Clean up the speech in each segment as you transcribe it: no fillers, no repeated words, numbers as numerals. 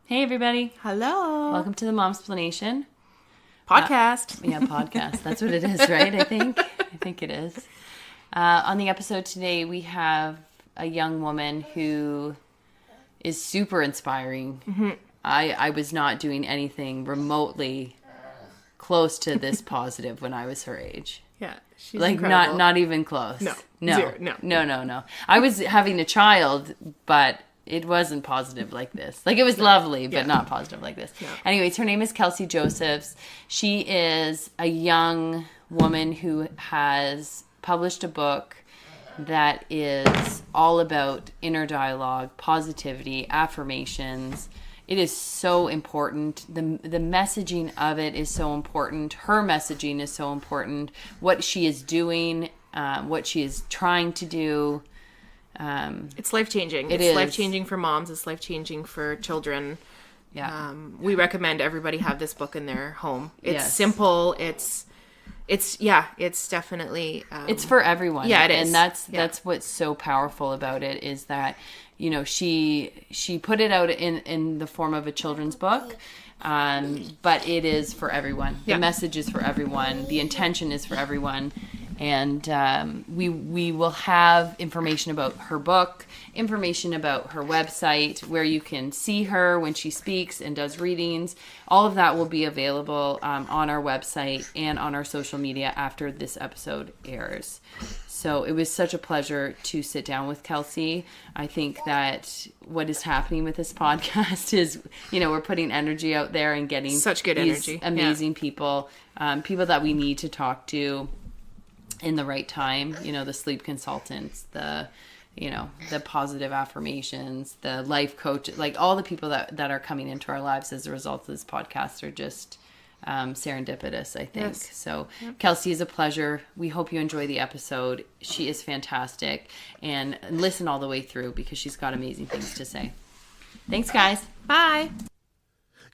Hey, everybody. Hello. Welcome to the Momsplanation. Podcast. Podcast. That's what it is, right? I think it is. On the episode today, we have a young woman who is super inspiring. Mm-hmm. I was not doing anything remotely close to this positive when I was her age. Yeah, she's like incredible. not even close. No. Zero. No. No. I was having a child, but it wasn't positive like this. Like, it was lovely, but not positive like this. No. Anyways, her name is Kelsie Josephs. She is a young woman who has published a book that is all about inner dialogue, positivity, affirmations. It is so important. The messaging of it is so important. Her messaging is so important. What she is doing, what she is trying to do. It's life-changing. It's life-changing for moms. It's life-changing for children. Yeah. We recommend everybody have this book in their home. It's simple. It's definitely... it's for everyone. Yeah, it is. And that's what's so powerful about it is that, you know, she put it out in the form of a children's book, but it is for everyone. The message is for everyone. The intention is for everyone. And we will have information about her book, information about her website, where you can see her when she speaks and does readings. All of that will be available on our website and on our social media after this episode airs. So it was such a pleasure to sit down with Kelsie. I think that what is happening with this podcast is, you know, we're putting energy out there and getting such good these energy. Amazing people, people that we need to talk to in the right time, you know, the sleep consultants, the positive affirmations, the life coach, like all the people that are coming into our lives as a result of this podcast are just serendipitous, I think. Yes. So Kelsie is a pleasure. We hope you enjoy the episode. She is fantastic, and listen all the way through because she's got amazing things to say. Thanks, guys. Bye.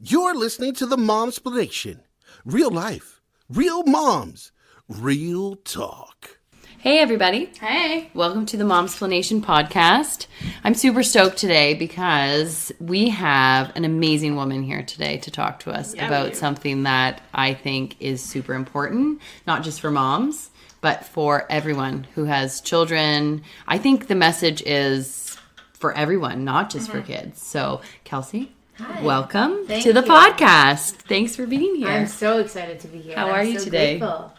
You're listening to the Momsplanation. Real life, real moms, real talk. Hey, everybody. Hey. Welcome to the Momsplanation podcast. I'm super stoked today because we have an amazing woman here today to talk to us about something that I think is super important, not just for moms, but for everyone who has children. I think the message is for everyone, not just for kids. So, Kelsie, welcome to the podcast. Thanks for being here. I'm so excited to be here. How are you today? Grateful.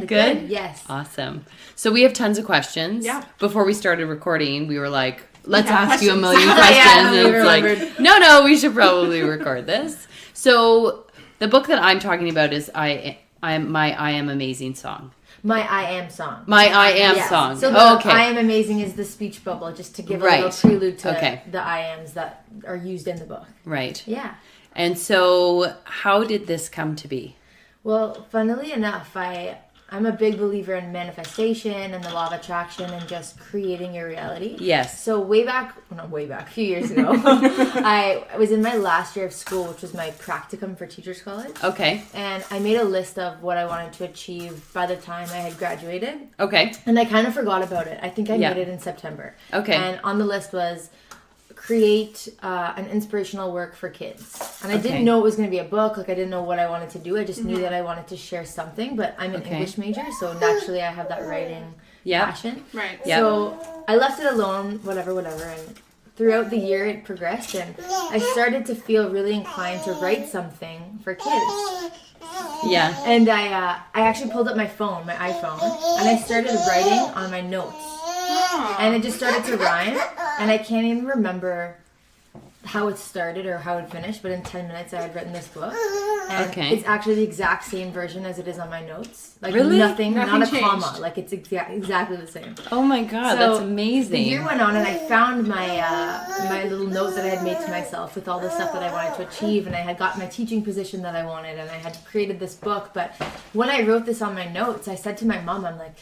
Good. Yes. Awesome. So we have tons of questions. Yeah. Before we started recording, we were like, let's ask you a questions. million questions. we And it's remembered. like, no, we should probably record this. So the book that I'm talking about is I Am Amazing song. My I Am song. My I Am Yes. song. So the Okay. I Am Amazing is the speech bubble, just to give a Right. little prelude to Okay. the I Ams that are used in the book. Right. Yeah. And so how did this come to be? Well, funnily enough, I'm a big believer in manifestation and the law of attraction and just creating your reality. Yes. So a few years ago, I was in my last year of school, which was my practicum for Teachers College. Okay. And I made a list of what I wanted to achieve by the time I had graduated. Okay. And I kind of forgot about it. I think I Yeah. made it in September. Okay. And on the list was create an inspirational work for kids. And I Okay. didn't know it was going to be a book. Like, I didn't know what I wanted to do. I just knew that I wanted to share something. But I'm an English major, so naturally I have that writing passion. Right. Yeah. So I left it alone, whatever. And throughout the year it progressed. And I started to feel really inclined to write something for kids. Yeah. And I actually pulled up my phone, my iPhone, and I started writing on my notes. And it just started to rhyme, and I can't even remember how it started or how it finished, but in 10 minutes I had written this book. And it's actually the exact same version as it is on my notes. Like, Really? nothing not a changed. comma. Like, it's exactly the same. Oh my God, So, that's amazing. The year went on, and I found my little notes that I had made to myself with all the stuff that I wanted to achieve, and I had got my teaching position that I wanted, and I had created this book. But when I wrote this on my notes, I said to my mom, I'm like,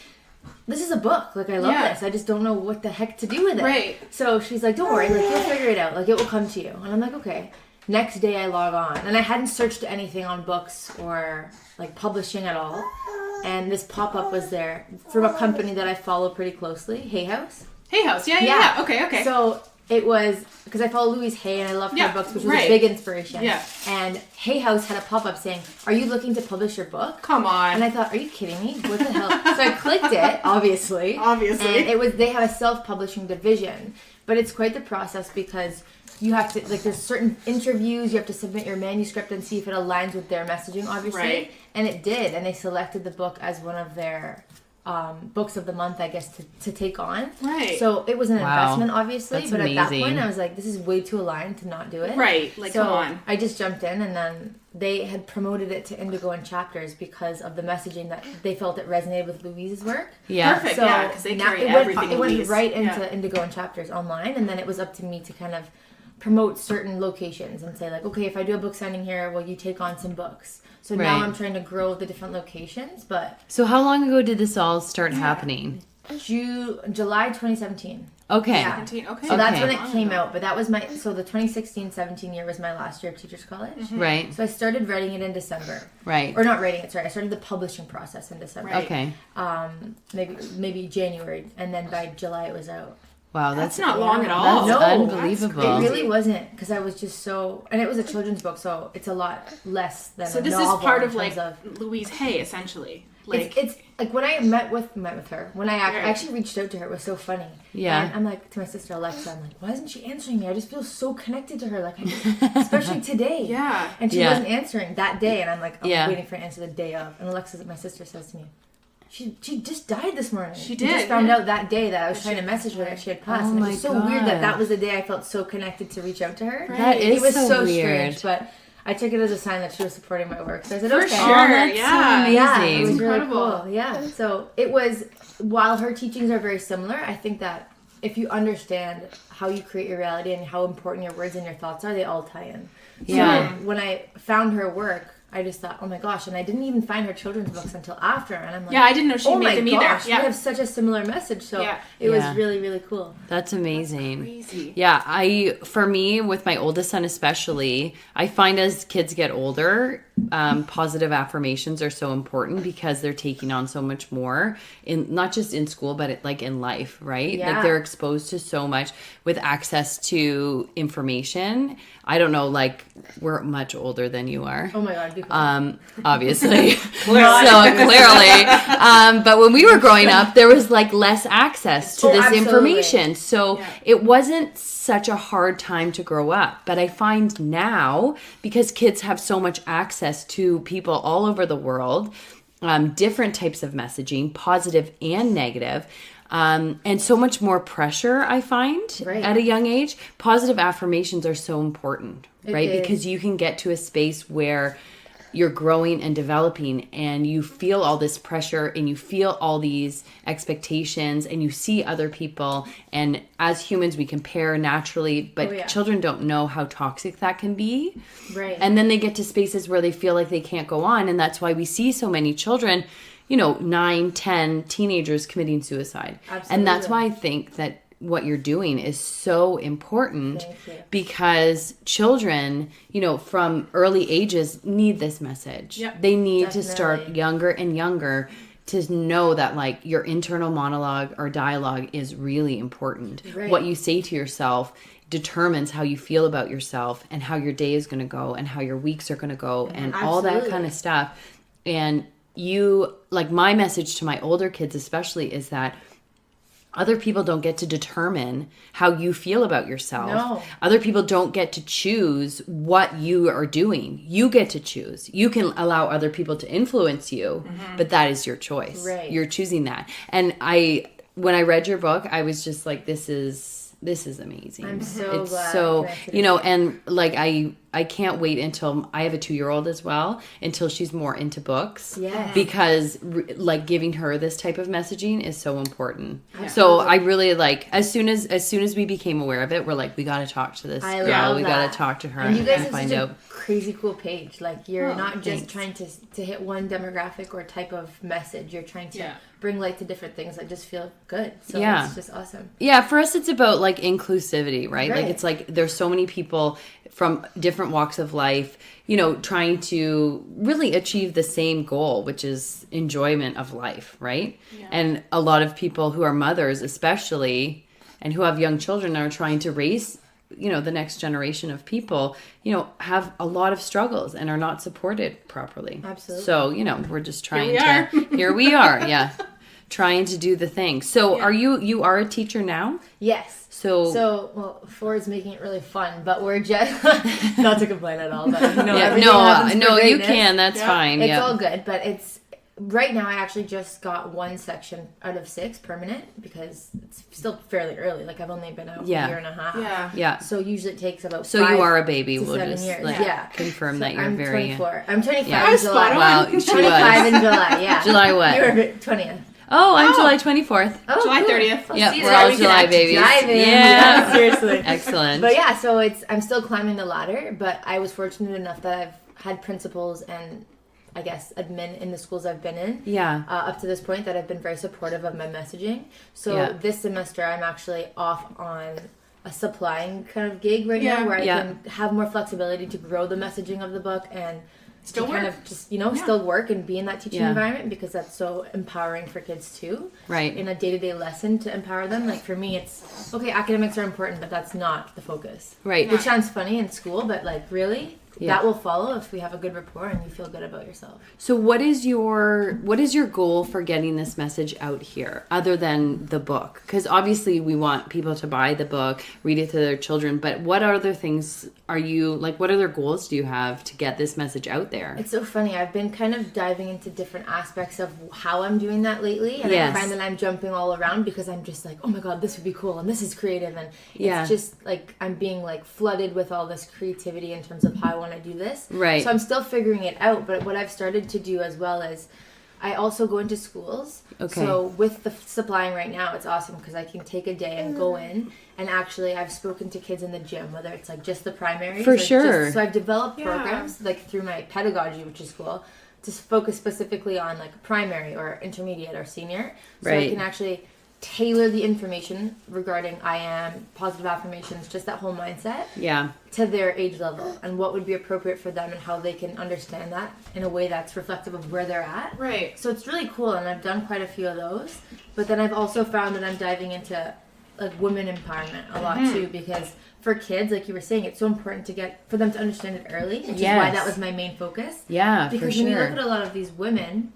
this is a book. Like, I love this. I just don't know what the heck to do with it. Right. So she's like, don't worry. Like, you'll figure it out. Like, it will come to you. And I'm like, okay. Next day I log on. And I hadn't searched anything on books or, like, publishing at all. And this pop-up was there from a company that I follow pretty closely, Hay House. Hay House. Yeah. Okay. So it was because I follow Louise Hay and I love her books, which was a big inspiration. Yeah. And Hay House had a pop-up saying, "Are you looking to publish your book?" Come on. And I thought, "Are you kidding me? What the hell?" So I clicked it, obviously. And they have a self-publishing division, but it's quite the process because you have to, like, there's certain interviews, you have to submit your manuscript and see if it aligns with their messaging, obviously. Right. And it did, and they selected the book as one of their books of the month, I guess, to take on. Right. So it was an investment, obviously. That's amazing. At that point, I was like, this is way too aligned to not do it. Right. Like, come on. I just jumped in, and then they had promoted it to Indigo in chapters because of the messaging that they felt it resonated with Louise's work. Yeah. Perfect. So because they carry everything. It went right into Indigo in chapters online, and then it was up to me to kind of promote certain locations and say, like, okay, if I do a book signing here, will you take on some books? So now I'm trying to grow the different locations, but... So how long ago did this all start happening? July 2017. Okay. Yeah. Okay. So that's when it came out, but that was so the 2016-17 year was my last year of Teachers College. Mm-hmm. Right. So I started writing it in December. Right. Or not writing it, sorry. I started the publishing process in December. Right. Okay. Maybe January, and then by July it was out. Wow, that's not long at all. That's unbelievable. It really wasn't, because I was just so... And it was a children's book, so it's a lot less than a novel. So this is part of, like, Louise Hay, essentially. Like, it's like, when I met with her, when I actually reached out to her, it was so funny. Yeah. And I'm like, to my sister Alexa, I'm like, why isn't she answering me? I just feel so connected to her, like, especially today. Yeah. And she wasn't answering that day, and I'm like, I'm waiting for an answer the day of. And Alexa, my sister, says to me, She just died this morning. She did. I just found out that day that I was trying to message her that she had passed. And it was so weird that was the day I felt so connected to reach out to her. Right. That is so weird. Strange, but I took it as a sign that she was supporting my work. So I said, okay. For sure, that's so amazing. Yeah, it was really cool. Yeah. So it was, while her teachings are very similar, I think that if you understand how you create your reality and how important your words and your thoughts are, they all tie in. So when I found her work, I just thought, oh my gosh, and I didn't even find her children's books until after, and I'm like, I didn't know she made them either. Yeah, we have such a similar message, so it was really, really cool. That's amazing. That's crazy. Yeah, for me, with my oldest son especially, I find as kids get older, positive affirmations are so important because they're taking on so much more, in not just in school, but like in life, right? Yeah. Like they're exposed to so much with access to information. I don't know, like, we're much older than you are. Oh my God. Obviously. So clearly. But when we were growing up, there was like less access to this information. So it wasn't such a hard time to grow up. But I find now, because kids have so much access to people all over the world, different types of messaging, positive and negative, and so much more pressure, I find, at a young age. Positive affirmations are so important, right? Because you can get to a space where you're growing and developing and you feel all this pressure and you feel all these expectations and you see other people. And as humans, we compare naturally, but children don't know how toxic that can be. Right. And then they get to spaces where they feel like they can't go on. And that's why we see so many children, 9, 10 teenagers committing suicide. Absolutely. And that's why I think that what you're doing is so important, because children, from early ages need this message. Yep. They need to start younger and younger to know that, like, your internal monologue or dialogue is really important. Right. What you say to yourself determines how you feel about yourself and how your day is going to go and how your weeks are going to go and all that kind of stuff. And my message to my older kids especially is that other people don't get to determine how you feel about yourself. No. Other people don't get to choose what you are doing. You get to choose. You can allow other people to influence you, but that is your choice. Right. You're choosing that. And when I read your book, I was just like, this is amazing. I'm so glad. So, and like I can't wait until I have a 2-year-old as well, until she's more into books. Yes. Because like giving her this type of messaging is so important. Yeah. So I really as soon as we became aware of it, we're like, we got to talk to this girl. We got to talk to her and you guys find have out. such a crazy cool page. Like, you're not just trying to hit one demographic or type of message. You're trying to bring light to different things that just feel good. So it's just awesome. Yeah, for us it's about like inclusivity, right? Like, it's like there's so many people from different walks of life, trying to really achieve the same goal, which is enjoyment of life, right? Yeah. And a lot of people who are mothers especially and who have young children and are trying to raise, you know, the next generation of people, you know, have a lot of struggles and are not supported properly. Absolutely. So, you know, we're just trying here we are, yeah. Trying to do the thing. So you are a teacher now? Yes. So well, Ford's making it really fun, but we're just not to complain at all. But you know, no, you can. That's fine. It's all good, but it's right now. I actually just got one section out of 6 permanent because it's still fairly early. Like I've only been out a year and a half. Yeah. So usually it takes about. So 5 you are a baby. We'll 7 just years. confirm so that you're I'm very. 24. I'm 25 in July. Wow, 25 in July. Yeah. July what? You were 20th. Oh, I'm July 24th. Oh, July cool. 30th. Yeah, we're all July babies. Yeah, seriously. Excellent. But yeah, so I'm still climbing the ladder, but I was fortunate enough that I've had principals and I guess admin in the schools I've been in. Yeah. Up to this point that have been very supportive of my messaging. So this semester I'm actually off on a supplying kind of gig right now where I can have more flexibility to grow the messaging of the book and still kind of just, you know, still work and be in that teaching environment because that's so empowering for kids too. Right. In a day-to-day lesson to empower them. Like for me, it's, okay, academics are important, but that's not the focus. Right. Which sounds funny in school, but like really, that will follow if we have a good rapport and you feel good about yourself. So what is your goal for getting this message out here other than the book? Because obviously we want people to buy the book, read it to their children, but what other things are you, like what other goals do you have to get this message out there? It's so funny. I've been kind of diving into different aspects of how I'm doing that lately. And I find that I'm jumping all around because I'm just like, oh my God, this would be cool. And this is creative. And it's just like, I'm being like flooded with all this creativity in terms of how I want to do this. Right. So I'm still figuring it out. But what I've started to do as well is I also go into schools. Okay. So with the supplying right now, it's awesome because I can take a day and go in. And actually, I've spoken to kids in the gym, whether it's like just the primaries. For sure. So I've developed programs like through my pedagogy, which is cool, to focus specifically on like primary or intermediate or senior. So I can actually tailor the information regarding I am, positive affirmations, just that whole mindset to their age level and what would be appropriate for them and how they can understand that in a way that's reflective of where they're at. Right. So it's really cool and I've done quite a few of those. But then I've also found that I'm diving into like women empowerment a lot too because for kids, like you were saying, it's so important for them to understand it early, which is why that was my main focus. Yeah, because for sure. when you look at a lot of these women,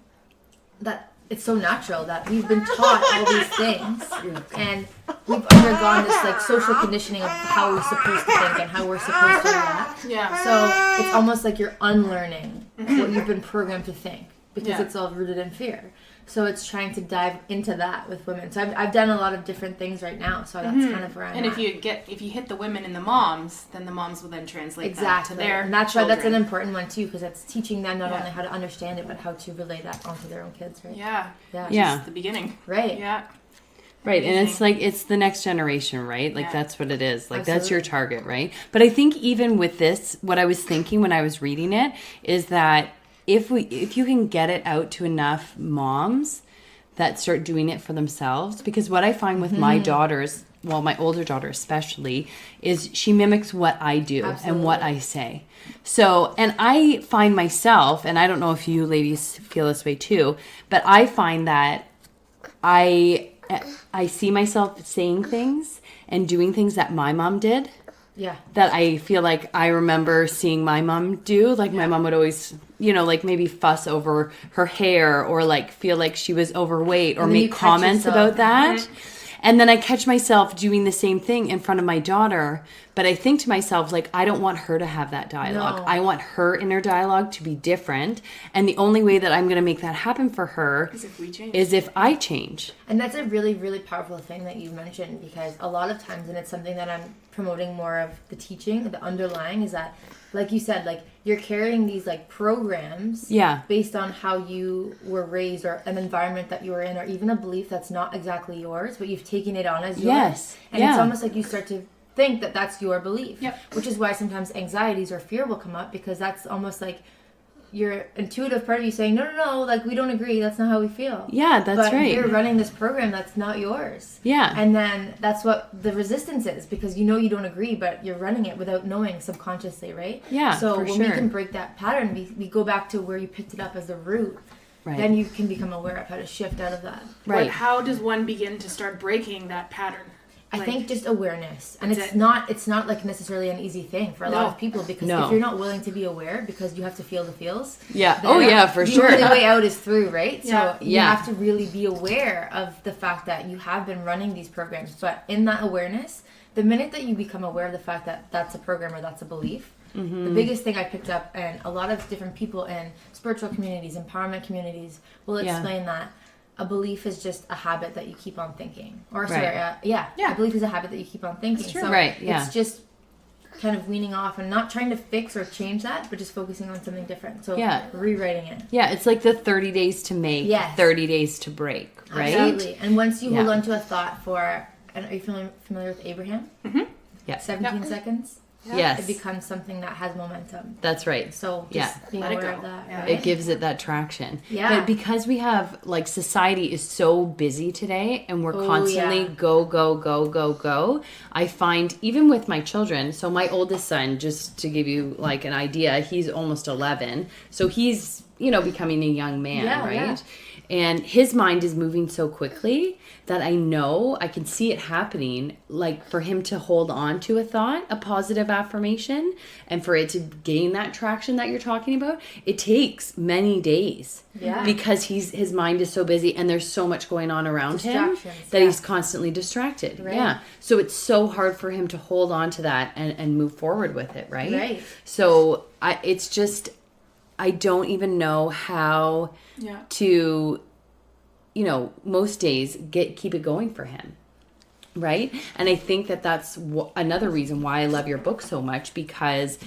that it's so natural that we've been taught all these things and we've undergone this like social conditioning of how we're supposed to think and how we're supposed to react. Yeah. So it's almost like you're unlearning what you've been programmed to think because it's all rooted in fear. So it's trying to dive into that with women. So I've done a lot of different things right now. So that's kind of where I'm at. And if you hit the women and the moms, then the moms will then translate that to their and that's why children. that's an important one too, because it's teaching them not only how to understand it, but how to relay that onto their own kids, right? Yeah. Yeah. The beginning. Right. Yeah. Right, and it's like, it's the next generation, right? Like, that's what it is. Like, that's your target, right? But I think even with this, what I was thinking when I was reading it is that if you can get it out to enough moms that start doing it for themselves, because what I find with my daughters, well, my older daughter especially, is she mimics what I do and what I say. So, and I find myself, and I don't know if you ladies feel this way too, but I find that I see myself saying things and doing things that my mom did. Yeah. That I feel like I remember seeing my mom do. Like my mom would always, you know, like maybe fuss over her hair or like feel like she was overweight or make comments about that. And then I catch myself doing the same thing in front of my daughter. But I think to myself, like, I don't want her to have that dialogue. No. I want her inner dialogue to be different. And the only way that I'm going to make that happen for her is if I change. And that's a really, really powerful thing that you mentioned, because a lot of times, and it's something that I'm promoting more of the teaching, the underlying, is that, like you said, like, you're carrying these like programs based on how you were raised or an environment that you were in, or even a belief that's not exactly yours, but you've taken it on as yours. And it's almost like you start to think that that's your belief, which is why sometimes anxieties or fear will come up, because that's almost like your intuitive part of you saying, no, like, we don't agree, that's not how we feel. Yeah, that's right. You're running this program that's not yours. Yeah. And then that's what the resistance is, because you know you don't agree, but you're running it without knowing subconsciously, right? Yeah, so for when we can break that pattern, we go back to where you picked it up as the root. Right. Then you can become aware of how to shift out of that. Right. But how does one begin to start breaking that pattern? I think just awareness, and it's not like necessarily an easy thing for a lot of people, because if you're not willing to be aware, because you have to feel the feels. Yeah. For the sure. The only way out is through, right? Yeah. So you have to really be aware of the fact that you have been running these programs, but in that awareness, the minute that you become aware of the fact that that's a program or that's a belief, the biggest thing I picked up, and a lot of different people in spiritual communities, empowerment communities will explain that a belief is just a habit that you keep on thinking. Or, a belief is a habit that you keep on thinking. That's true. So it's just kind of weaning off and not trying to fix or change that, but just focusing on something different. So rewriting it. Yeah, it's like the 30 days to make, 30 days to break, right? Absolutely. And once you hold on to a thought for, and are you familiar with Abraham? Mm-hmm. Yeah. 17 seconds? Yes. It becomes something that has momentum. That's right. So just being aware of that. Yeah. Right? It gives it that traction. Yeah. But because we have, like, society is so busy today, and we're constantly go, go, go, go, go. I find, even with my children, so my oldest son, just to give you, like, an idea, he's almost 11. So he's, becoming a young man, right? Yeah. And his mind is moving so quickly that I can see it happening, like for him to hold on to a thought, a positive affirmation, and for it to gain that traction that you're talking about, it takes many days. Yeah. Because his mind is so busy and there's so much going on around him that he's constantly distracted. Right. Yeah. So it's so hard for him to hold on to that and move forward with it, right? Right. So I don't even know how to, most days keep it going for him. Right. And I think that's another reason why I love your book so much, because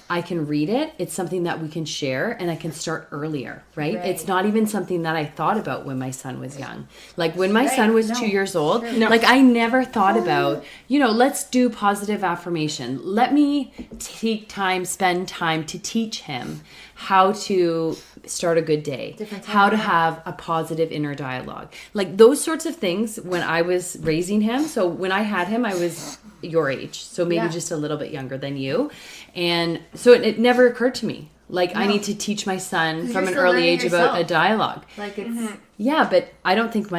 I can read it. It's something that we can share, and I can start earlier. Right. It's not even something that I thought about when my son was young. Like when my son was 2 years old, like I never thought about, let's do positive affirmation. Let me spend time to teach him how to start a good day, how to have a positive inner dialogue. Like those sorts of things when I was raising him. So when I had him, I was your age, so maybe just a little bit younger than you. And so it never occurred to me. Like I need to teach my son from an early age about a dialogue. Like it's but I don't think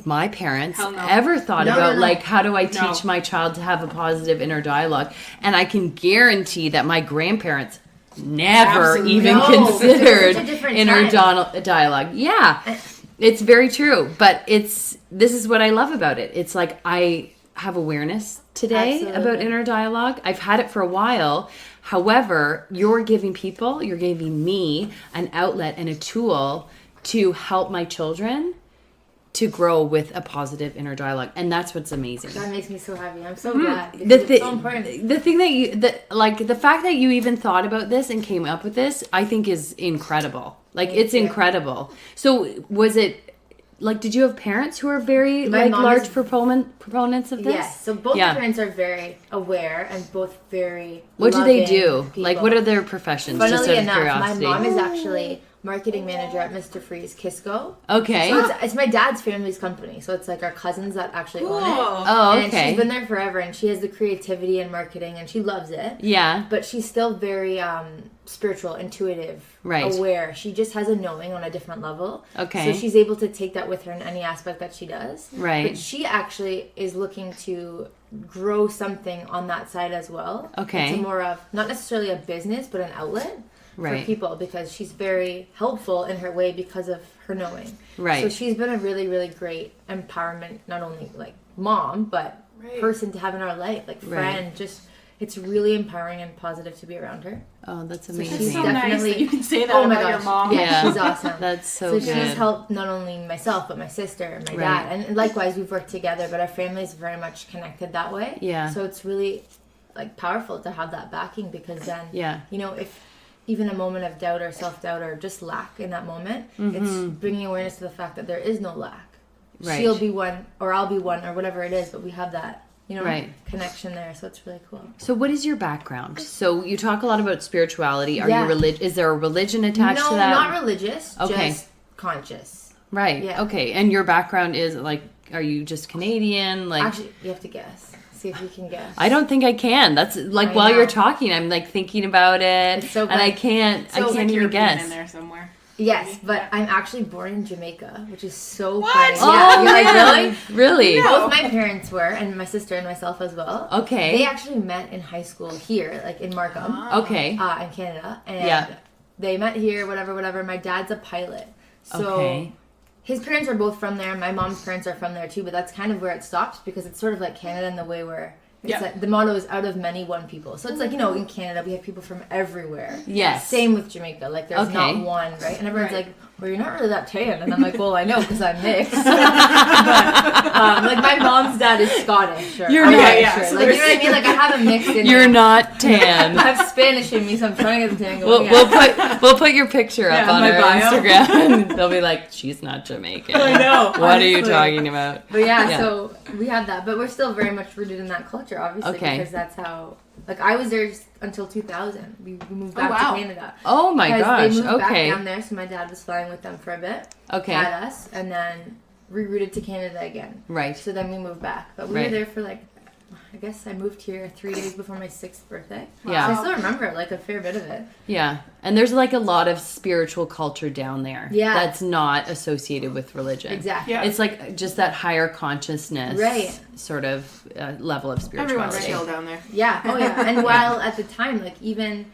my parents ever thought about like, how do I teach my child to have a positive inner dialogue? And I can guarantee that my grandparents never even considered inner dialogue. Yeah, it's very true. But this is what I love about it. It's like I have awareness today about inner dialogue. I've had it for a while. However, you're giving me an outlet and a tool to help my children to grow with a positive inner dialogue, and that's what's amazing. That makes me so happy. I'm so glad. It's so important. The thing the fact that you even thought about this and came up with this, I think is incredible. Like it's incredible. So was it like, did you have parents who are very large proponents of this? Yes. So both parents are very aware and both very. What do they do? People. Like, what are their professions? Funnily just out of enough, curiosity. my mom is actually marketing manager at Mr. Freeze Kisco. Okay. So it's my dad's family's company. So it's like our cousins that actually own it. Oh, okay. And she's been there forever, and she has the creativity and marketing, and she loves it. Yeah. But she's still very spiritual, intuitive, aware. She just has a knowing on a different level. Okay. So she's able to take that with her in any aspect that she does. Right. But she actually is looking to grow something on that side as well. Okay. It's more of, not necessarily a business, but an outlet. For people, because she's very helpful in her way because of her knowing. Right. So she's been a really, really great empowerment, not only like mom, but person to have in our life, like friend. Just it's really empowering and positive to be around her. Oh, that's amazing. So it's so nice that you can say that about your mom. Yeah, she's awesome. That's so good. So she's helped not only myself, but my sister and my dad. And likewise, we've worked together, but our family is very much connected that way. Yeah. So it's really like powerful to have that backing, because then, if even a moment of doubt or self-doubt or just lack in that moment, it's bringing awareness to the fact that there is no lack. She'll be one, or I'll be one, or whatever it is, but we have that, connection there. So it's really cool. So what is your background? So you talk a lot about spirituality. Are you religious? Is there a religion attached to that? No, not religious. Just conscious. Right. Yeah. Okay. And your background is like, are you just Canadian? Like, actually, you have to guess. See if you can guess. I don't think I can. That's like while you're talking, I'm like thinking about it, it's so and I can't even guess. in there somewhere. Yes, but I'm actually born in Jamaica, which is so What? funny. Oh, Yeah, you're like, really? Really? Both my parents were, and my sister and myself as well. Okay. They actually met in high school here, like in Markham, Okay. in Canada. And they met here, whatever. My dad's a pilot. So Okay. his parents are both from there. My mom's parents are from there too, but that's kind of where it stops because it's sort of like Canada in the way where it's like the motto is out of many, one people. So it's like, in Canada, we have people from everywhere. Yes. Same with Jamaica. Like, there's not one, right? And everyone's like, well, you're not really that tan. And I'm like, well, I know because I'm mixed. But, like, my mom's dad is Scottish. Or, You're I'm not. Sure. Like, you know what I mean? Like, I have a mix in You're there. not tan. I have Spanish in me, so I'm trying to get the tan going. We'll put your picture up on my our bio. Instagram, and they'll be like, "She's not Jamaican." I know. What are you talking about? But so we have that. But we're still very much rooted in that culture, obviously, because that's how... Like, I was there until 2000. We moved back to Canada. Oh my gosh. They moved back Okay. down there, so my dad was flying with them for a bit. Okay. Had us, and then rerouted to Canada again. Right. So then we moved back. But we were there for like, I guess I moved here 3 days before my 6th birthday. Yeah. So I still remember like a fair bit of it. Yeah. And there's like a lot of spiritual culture down there. Yeah. That's not associated with religion. Exactly. Yeah. It's like just that higher consciousness sort of level of spirituality. Everyone's chill down there. Yeah. Oh yeah. And while at the time, like even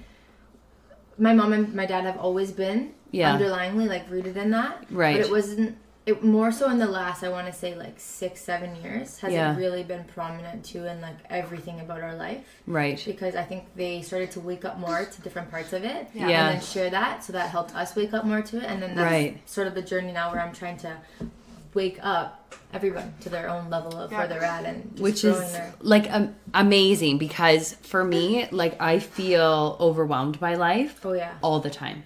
my mom and my dad have always been underlyingly like rooted in that. Right. But it wasn't. It more so in the last, I want to say, like 6-7 years has it really been prominent too in like everything about our life. Right. Because I think they started to wake up more to different parts of it, Yeah. and then share that, so that helped us wake up more to it, and then that's sort of the journey now where I'm trying to wake up everyone to their own level of where they're at, and just which is like amazing, because for me, like I feel overwhelmed by life all the time.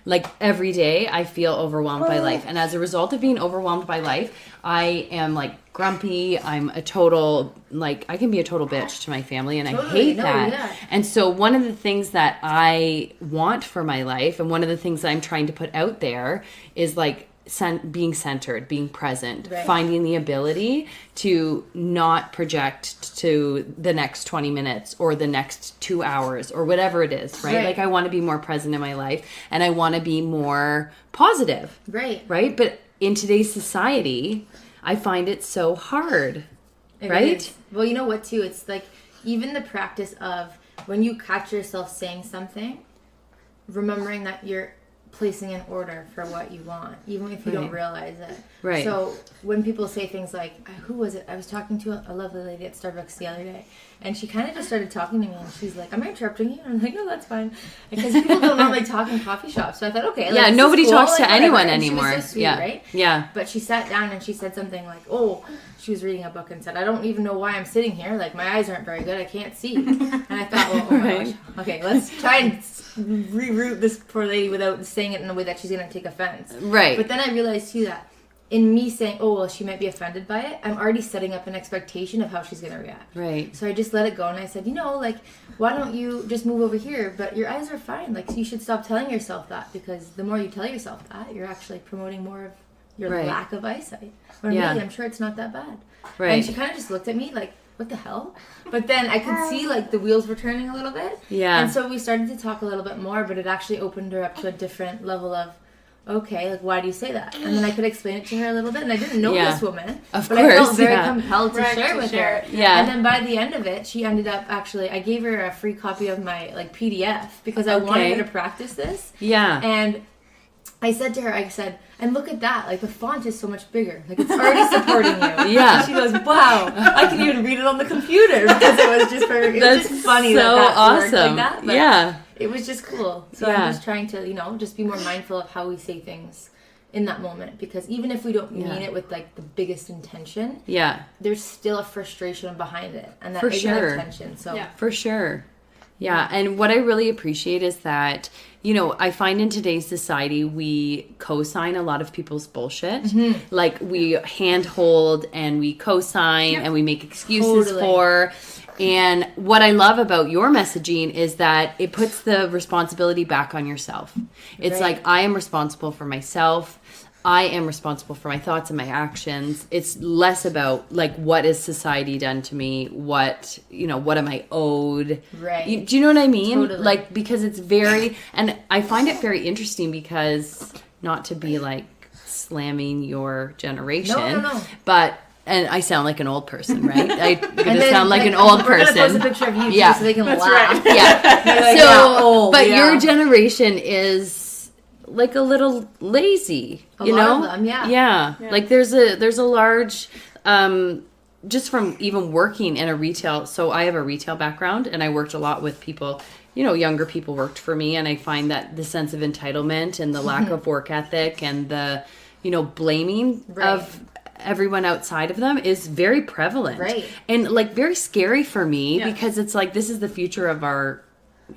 Like every day I feel overwhelmed by life, and as a result of being overwhelmed by life, I am like grumpy. I'm a total, like I can be a total bitch to my family, and I hate that. And so one of the things that I want for my life, and one of the things that I'm trying to put out there, is like being centered, being present, finding the ability to not project to the next 20 minutes or the next 2 hours or whatever it is, right? Like I want to be more present in my life, and I want to be more positive. Right? But in today's society, I find it so hard. Right? Well, you know what too? It's like even the practice of when you catch yourself saying something, remembering that you're placing an order for what you want, even if you don't realize it. Right. So when people say things like, who was it? I was talking to a lovely lady at Starbucks the other day, and she kind of just started talking to me, and she's like, am I interrupting you? And I'm like, no, that's fine. Because people don't normally talk in coffee shops. So I thought, okay. Like, nobody talks to like, anyone and anymore. She was so sweet, right? Yeah. But she sat down and she said something like, she was reading a book and said, I don't even know why I'm sitting here. Like, my eyes aren't very good. I can't see. And I thought, well, oh my gosh. Okay, let's try and reroute this poor lady without saying it in a way that she's going to take offense. Right. But then I realized, too, that in me saying, she might be offended by it, I'm already setting up an expectation of how she's going to react. Right. So I just let it go, and I said, like, why don't you just move over here? But your eyes are fine. Like, so you should stop telling yourself that, because the more you tell yourself that, you're actually promoting more of your lack of eyesight. Or really, I'm sure it's not that bad. Right. And she kind of just looked at me like, what the hell? But then I could see like the wheels were turning a little bit. Yeah. And so we started to talk a little bit more, but it actually opened her up to a different level of, okay, like why do you say that? And then I could explain it to her a little bit, and I didn't know this woman. Of but course, I felt very compelled to share with her. Yeah. And then by the end of it, she ended up actually, I gave her a free copy of my like PDF because I wanted her to practice this. Yeah. And I said to her, and look at that, like the font is so much bigger. Like it's already supporting you. Yeah. And she goes, wow, I can even read it on the computer, because it was just very, it was just funny so that awesome. Worked like that. But it was just cool. So I'm just trying to, just be more mindful of how we say things in that moment, because even if we don't mean it with like the biggest intention, there's still a frustration behind it, and that isn't intention. So for sure. Yeah, and what I really appreciate is that, I find in today's society, we co-sign a lot of people's bullshit. Mm-hmm. Like, we handhold and we co-sign and we make excuses for. And what I love about your messaging is that it puts the responsibility back on yourself. It's like, I am responsible for myself. I am responsible for my thoughts and my actions. It's less about like, what has society done to me? What am I owed? Right. Do you know what I mean? Totally. Like, because it's very, and I find it very interesting because not to be like slamming your generation. No. But and I sound like an old person, right? I'm gonna sound like an old person. We're gonna post a picture of you too, so they can laugh. Right. Yeah. So, old, but your generation is like a little lazy. A you lot know? of them, yeah. Yeah. Like there's a large. Just from even working in a retail, so I have a retail background and I worked a lot with people, younger people worked for me, and I find that the sense of entitlement and the lack of work ethic and the, blaming of everyone outside of them is very prevalent. Right. And like very scary for me because it's like, this is the future of our,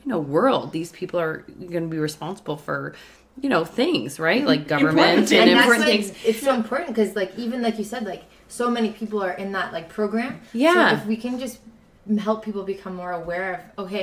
world. These people are going to be responsible for, things, right? Like government and important things. It's so important because like, even like you said, like, so many people are in that like program. Yeah. So if we can just help people become more aware of,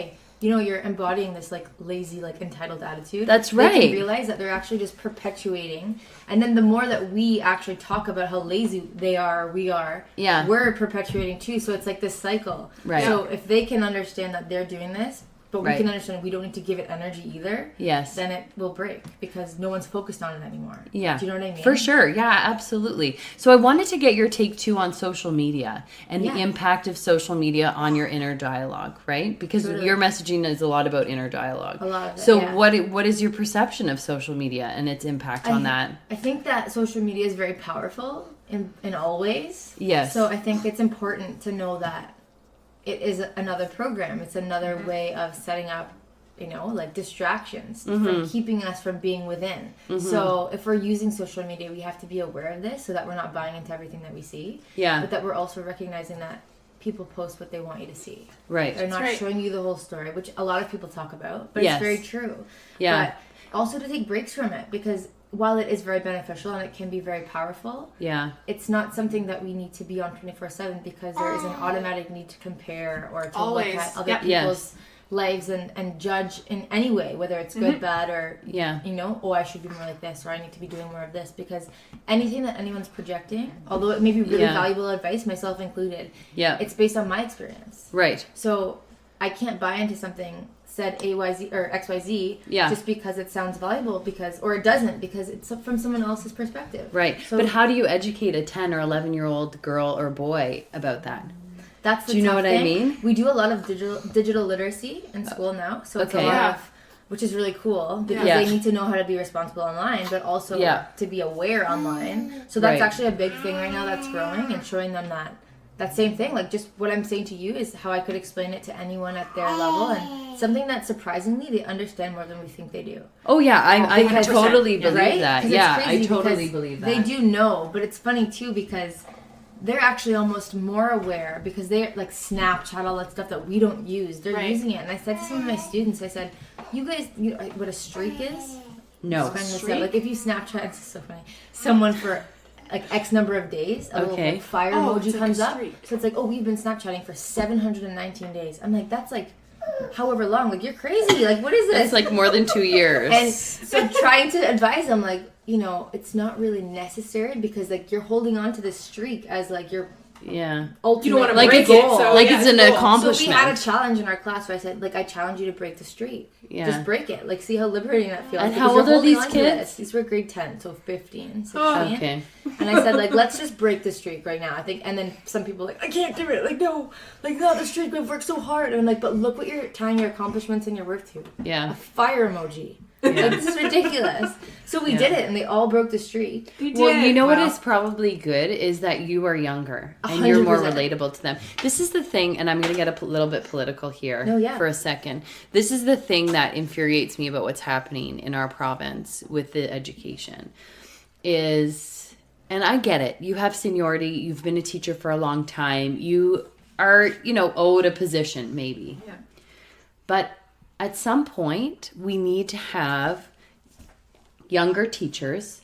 you're embodying this like lazy, like entitled attitude. That's right. They can realize that they're actually just perpetuating. And then the more that we actually talk about how lazy we are, we're perpetuating too. So it's like this cycle. Right. So if they can understand that they're doing this, but we can understand we don't need to give it energy either. Yes. Then it will break because no one's focused on it anymore. Yeah. Do you know what I mean? For sure. Yeah, absolutely. So I wanted to get your take too on social media and the impact of social media on your inner dialogue, right? Because your messaging is a lot about inner dialogue. A lot of it, so what is your perception of social media and its impact on that? I think that social media is very powerful in all ways. Yes. So I think it's important to know that it is another program. It's another way of setting up, like distractions from keeping us from being within. So if we're using social media, we have to be aware of this so that we're not buying into everything that we see. Yeah. But that we're also recognizing that people post what they want you to see. Right. They're not showing you the whole story, which a lot of people talk about, but it's very true. Yeah. But also to take breaks from it because while it is very beneficial and it can be very powerful, it's not something that we need to be on 24/7 because there is an automatic need to compare or to look at other people's lives and judge in any way, whether it's good, bad, or, I should be more like this or I need to be doing more of this, because anything that anyone's projecting, although it may be really valuable advice, myself included, it's based on my experience. Right. So I can't buy into something said AYZ or XYZ just because it sounds valuable or it doesn't because it's from someone else's perspective. Right. So, but how do you educate a 10 or 11-year-old girl or boy about that? That's the Do you know what thing. I mean? We do a lot of digital literacy in school now. So it's a lot of, which is really cool because they need to know how to be responsible online, but also to be aware online. So that's actually a big thing right now that's growing and showing them that same thing, like just what I'm saying to you is how I could explain it to anyone at their level, and something that surprisingly they understand more than we think they do. Oh yeah, I totally believe that. Yeah, I totally believe that. They do know, but it's funny too because they're actually almost more aware because they like Snapchat, all that stuff that we don't use. They're using it, and I said to some of my students, I said, "You guys, know what a streak is?" No. Like if you Snapchat, it's so funny. Someone for like X number of days, a little like fire emoji comes up. So it's like, we've been Snapchatting for 719 days. I'm like, that's like however long. Like, you're crazy. Like, what is this? It's like more than 2 years. And so trying to advise them, like, it's not really necessary because like you're holding on to this streak as like your ultimate, you don't want to like break it, so like it's an accomplishment. So we had a challenge in our class where I said, like, I challenge you to break the streak. Just break it. Like, see how liberating that feels. And how old are these kids? These were grade 10, so 15, 16. Okay. And I said, like, let's just break the streak right now. I think, and then some people like, I can't do it. Like, no, the streak. We've worked so hard. And I'm like, but look what you're tying your accomplishments and your work to. Yeah. A fire emoji. Like, this is ridiculous. So we did it, and they all broke the streak. Well, you know what is probably good is that you are younger and 100%. You're more relatable to them. This is the thing, and I'm going to get a little bit political here for a second. This is the thing that infuriates me about what's happening in our province with the education is, and I get it, you have seniority, you've been a teacher for a long time, you are, owed a position maybe. Yeah. But at some point, we need to have younger teachers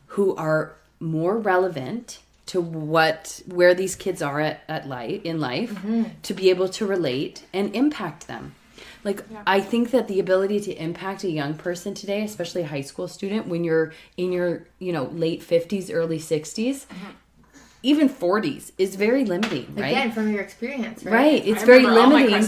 who are more relevant to where these kids are in life to be able to relate and impact them. Like, I think that the ability to impact a young person today, especially a high school student, when you're in your, late 50s, early 60s, even 40s is very limiting, right? Again, from your experience, right? Right. It's very limiting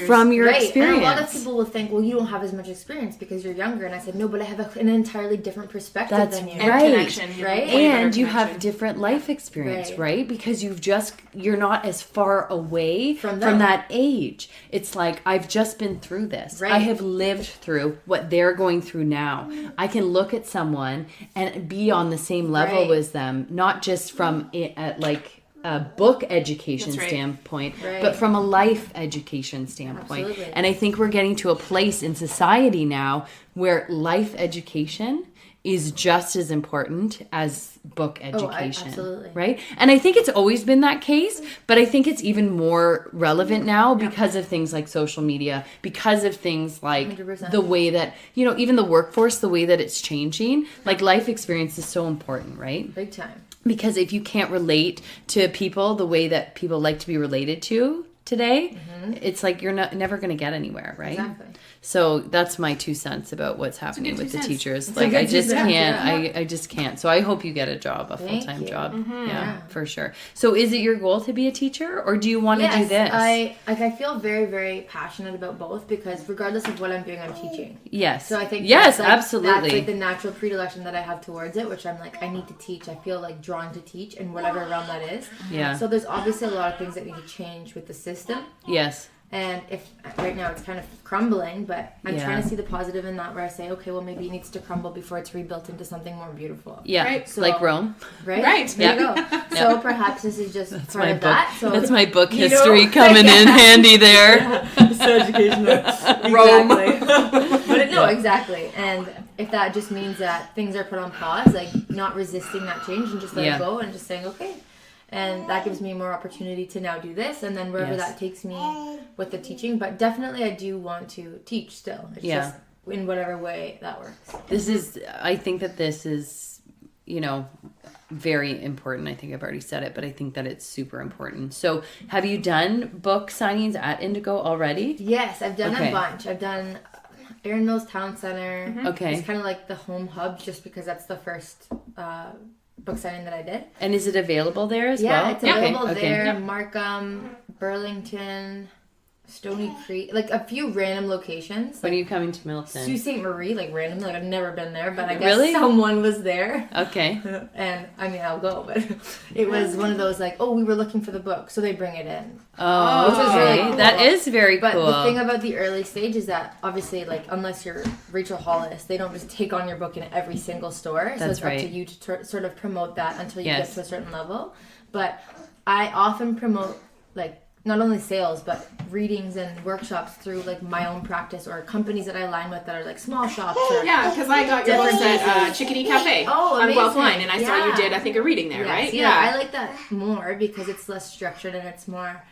from your experience. And a lot of people will think, well, you don't have as much experience because you're younger. And I said, no, but I have an entirely different perspective than you. Right. And connection. Right. And you have different life experience, right? Because you're not as far away from that age. It's like, I've just been through this. Right. I have lived through what they're going through now. I can look at someone and be on the same level as them, not just from like a book education standpoint, but from a life education standpoint. Absolutely. And I think we're getting to a place in society now where life education is just as important as book education. Absolutely. Right? And I think it's always been that case, but I think it's even more relevant now because of things like social media, because of things like 100%. The way that, even the workforce, the way that it's changing, like life experience is so important, right? Big time. Because if you can't relate to people the way that people like to be related to today, it's like you're never going to get anywhere, right? Exactly. So that's my 2 cents about what's happening with the teachers. Like I just can't. I just can't. So I hope you get a job, a full-time job. Mm-hmm. Yeah, for sure. So is it your goal to be a teacher, or do you want to do this? I feel very, very passionate about both because regardless of what I'm doing, I'm teaching. Yes. So I think absolutely. That's like the natural predilection that I have towards it, which I'm like, I need to teach. I feel like drawn to teach in whatever realm that is. Yeah. So there's obviously a lot of things that need to change with the system. Yes. And if right now it's kind of crumbling, but I'm trying to see the positive in that where I say, okay, well, maybe it needs to crumble before it's rebuilt into something more beautiful. Yeah, right? So, like Rome. Right? There you go. So perhaps this is just part of that. So, that's my book history coming in handy there. So educational. Rome. Exactly. And if that just means that things are put on pause, like not resisting that change and just let it go and just saying, okay. And that gives me more opportunity to now do this, and then wherever that takes me with the teaching. But definitely I do want to teach still. It's just in whatever way that works. I think that this is, very important. I think I've already said it, but I think that it's super important. So have you done book signings at Indigo already? Yes, I've done a bunch. I've done Erin Mills Town Center. Mm-hmm. Okay. It's kind of like the home hub just because that's the first book signing that I did. And is it available there as well? Yeah, it's available there. Markham, Burlington, Stony Creek, like a few random locations. When are you coming to Milton? Sault Ste. Marie, like randomly. Like I've never been there, but I guess someone was there. Okay. And I mean, I'll go, but it was one of those like, oh, we were looking for the book, so they bring it in. Oh, which was really cool. That is very cool. But the thing about the early stage is that obviously, like, unless you're Rachel Hollis, they don't just take on your book in every single store. So it's up to you to sort of promote that until you get to a certain level. But I often promote like not only sales but readings and workshops through like my own practice or companies that I align with that are like small shops. Or because I got your books at Chickadee Cafe on Guelph Line, and I saw you did, I think, a reading there, right? Yeah, I like that more because it's less structured and it's more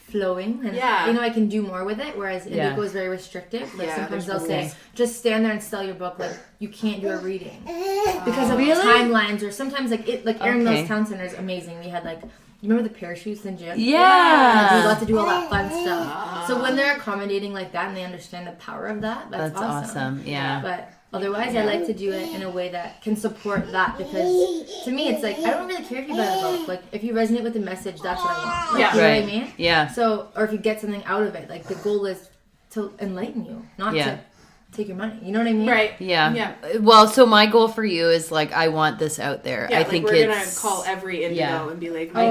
flowing, and I can do more with it, whereas Indigo is very restrictive. Like sometimes they'll say just stand there and sell your book, like you can't do a reading because of timelines, or sometimes like Erin Mills Town Center is amazing. We had like, you remember the parachutes in gym? Yeah. We got to do all that fun stuff. So when they're accommodating like that and they understand the power of that, that's awesome. Yeah. But otherwise, I like to do it in a way that can support that, because to me, it's like, I don't really care if you buy a book. Like, if you resonate with the message, that's what I want. Like, you know what I mean? Yeah. So, or if you get something out of it, like the goal is to enlighten you, not to take your money. You know what I mean? Right. Yeah. Well, so my goal for you is like, I want this out there. Yeah, I think we're gonna call every Indigo and be like, and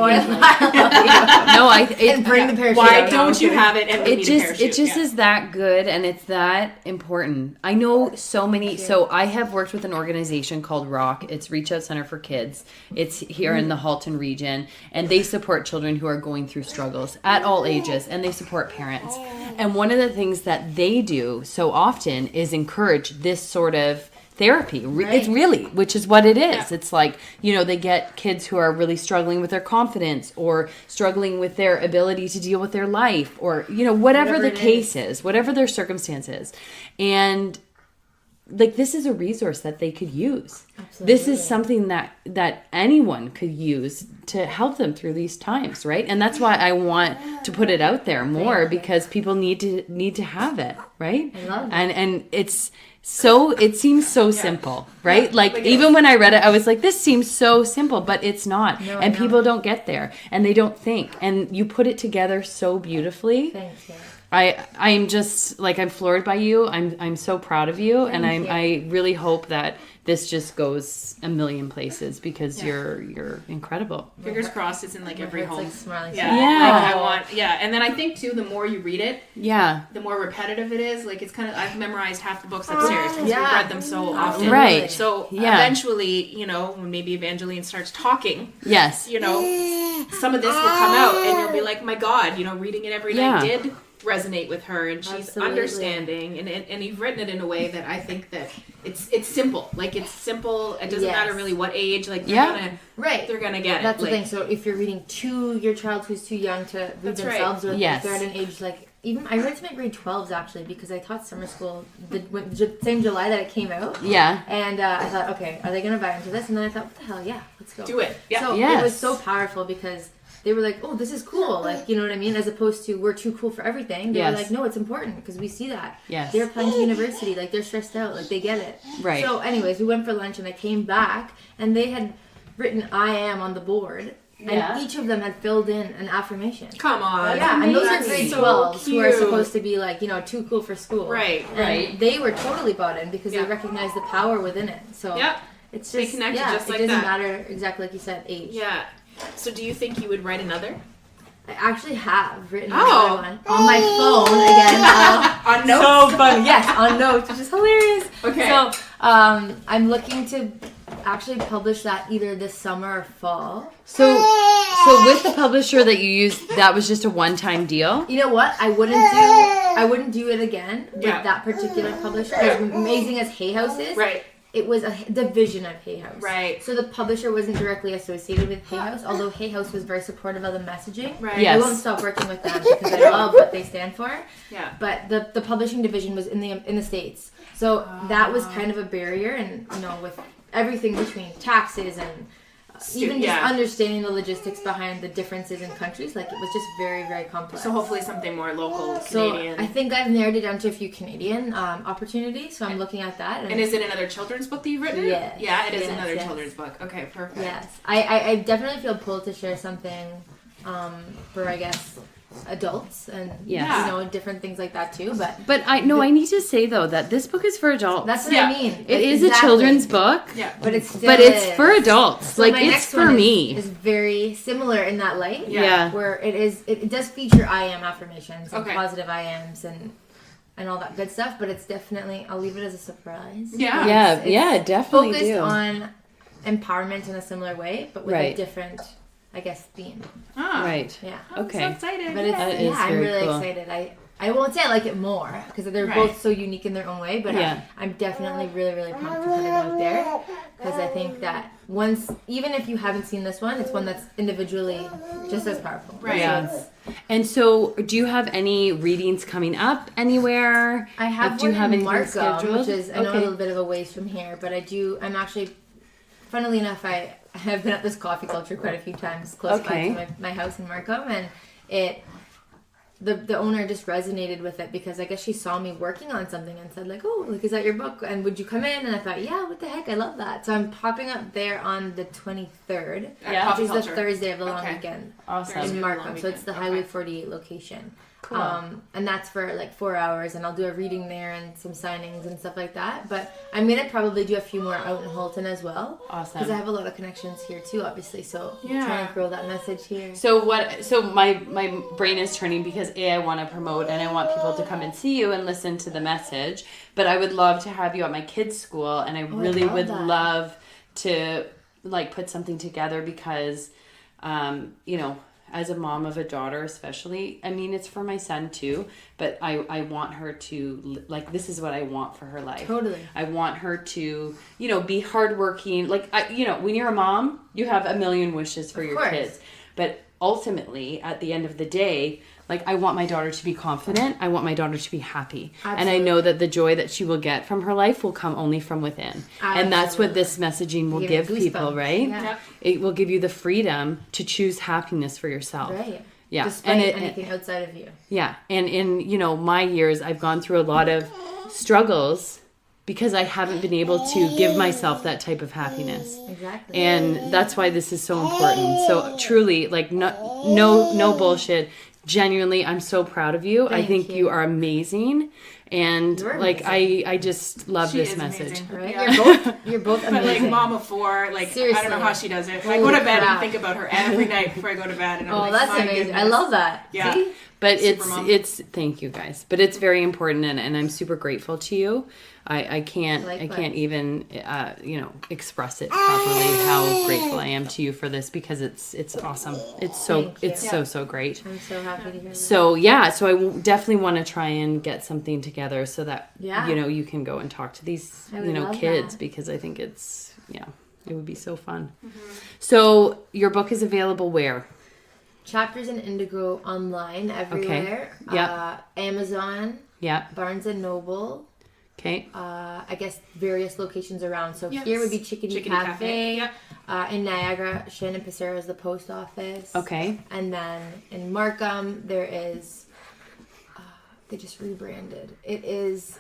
bring the parachute. Why don't you have it? And we need a parachute. It just is that good, and it's that important. I know so many. So I have worked with an organization called ROC. It's Reach Out Center for Kids. It's here in the Halton region, and they support children who are going through struggles at all ages, and they support parents. And one of the things that they do so often is encourage this sort of therapy. It's really, which is what it is. Yeah. It's like, they get kids who are really struggling with their confidence or struggling with their ability to deal with their life, or, whatever the case is, whatever their circumstances. And this is a resource that they could use. Absolutely. This is something that anyone could use to help them through these times, right? And that's why I want to put it out there more, because people need to have it, right? I love it. And it seems so simple, right? Like even when I read it, I was like, this seems so simple, but it's not. No, and people don't get there, and they don't think. And you put it together so beautifully. Thanks, yeah. I'm just I'm floored by you. I'm so proud of you, and I really hope that this just goes a million places, because you're incredible. Fingers crossed, it's in every home. Like smiling. Yeah. And then I think too, the more you read it, the more repetitive it is. It's kind of, I've memorized half the books upstairs because we've read them so often. Right. So eventually, when maybe Evangeline starts talking, yes, some of this will come out, and you'll be like, my God, reading it every night did resonate with her, and she's understanding, and you've written it in a way that I think that it's simple. It's simple. It doesn't matter really what age. They're gonna get it. That's the thing. So if you're reading to your child who's too young to read themselves, or if they're at an age even I read to my grade 12s actually, because I taught summer school the same July that it came out. Yeah. And I thought, okay, are they gonna buy into this? And then I thought, what the hell? Yeah, let's go. Do it. Yeah. So it was so powerful, because they were like, oh, this is cool. You know what I mean? As opposed to, we're too cool for everything. They were like, no, it's important, because we see that. Yes. They're applying to university. They're stressed out. They get it. Right. So anyways, we went for lunch, and I came back, and they had written I am on the board. And each of them had filled in an affirmation. Come on. Yeah, and those are grade 12s who are supposed to be too cool for school. Right. And they were totally bought in, because they recognized the power within it. So it's just, they connected just like it doesn't that. matter, exactly like you said, age. Yeah. So do you think you would write another? I actually have written another one on my phone again. On notes? So funny. Yes, on notes, which is hilarious. Okay. So I'm looking to actually publish that either this summer or fall. So with the publisher that you used, that was just a one-time deal? You know what? I wouldn't do it again with that particular publisher. As amazing as Hay House is. Right. It was a division of Hay House. Right. So the publisher wasn't directly associated with Hay House, although Hay House was very supportive of the messaging. Right. Yes. I won't stop working with them, because I love what they stand for. Yeah. But the publishing division was in the States. So that was kind of a barrier, and with everything between taxes and even just understanding the logistics behind the differences in countries, it was just very, very complex. So hopefully something more local, Canadian. So I think I've narrowed it down to a few Canadian opportunities, so I'm looking at that. And is it another children's book that you've written? Yes. Yeah, it is another children's book. Okay, perfect. Yes. I definitely feel pulled to share something for, I guess, adults and different things like that too, but I need to say though that this book is for adults. that's what I mean. It is a children's book, but it's for adults. So my it's next for one me. is very similar in that light, Yeah. where it does feature I am affirmations and positive I ams and all that good stuff, but it's definitely, I'll leave it as a surprise. Yeah, definitely focused do. on empowerment in a similar way, but with a different, I guess, theme. Right. Yeah. Okay. I'm so excited. But it's, I'm really excited. I won't say I like it more, because they're both so unique in their own way, but I'm definitely really, really pumped to put it out there, because I think that even if you haven't seen this one, it's one that's individually just as powerful. Right. Yeah. And so, do you have any readings coming up anywhere? I have do you one have in anything Markham, scheduled? which is, I know, a little bit of a ways from here, but I'm actually, funnily enough, I have been at this coffee culture quite a few times close by to my house in Markham, and the owner just resonated with it, because I guess she saw me working on something and said is that your book, and would you come in? And I thought, yeah, what the heck, I love that. So I'm popping up there on the 23rd, which is the Thursday of the long weekend. Awesome. In Markham, so it's the Highway 48 location. Cool. And that's for 4 hours, and I'll do a reading there and some signings and stuff like that. But I'm gonna probably do a few more out in Halton as well. Awesome. Because I have a lot of connections here too, obviously. So I'm trying to grow that message here. So my brain is turning, because I want to promote and I want people to come and see you and listen to the message. But I would love to have you at my kids' school, and I really would love to put something together, because as a mom of a daughter especially, I mean, it's for my son too, but I want her to, this is what I want for her life. Totally. I want her to, be hardworking. When you're a mom, you have a million wishes for your kids. But ultimately, at the end of the day, like, I want my daughter to be confident. I want my daughter to be happy. Absolutely. And I know that the joy that she will get from her life will come only from within. Absolutely. And that's what this messaging will give people, right? Yeah. It will give you the freedom to choose happiness for yourself. Right. Yeah. Despite anything outside of you. Yeah. And in, you know, my years, I've gone through a lot of struggles because I haven't been able to give myself that type of happiness. Exactly. And that's why this is so important. So truly, like, no bullshit. Genuinely, I'm so proud of you. I think you are amazing. And You're like, amazing. I just love She this is message. amazing. Right? Yeah. You're both But amazing. like mom of four, like Seriously. I don't know how she does it. I Holy go to bed crap. and think about her every night before I go to bed. And I'm Oh, like, that's my amazing. I goodness. love that. Yeah. See? But Super mom. it's thank you guys. But it's very important, and I'm super grateful to you. I can't Likewise. even express it properly how grateful I am to you for this, because it's awesome. It's Thank you. so great. I'm so happy to hear that. So yeah, so I definitely want to try and get something together so that Yeah. you can go and talk to these I would love kids, that. because I think it would be so fun. So your book is available where? Chapters in Indigo online everywhere. Yep. Amazon, Yeah. Barnes and Noble. Okay. I guess various locations around. So Yes. here would be Chickadee Cafe. Yep. In Niagara, Shannon Pissarro is the post office. Okay. And then in Markham, there is. They just rebranded. It is.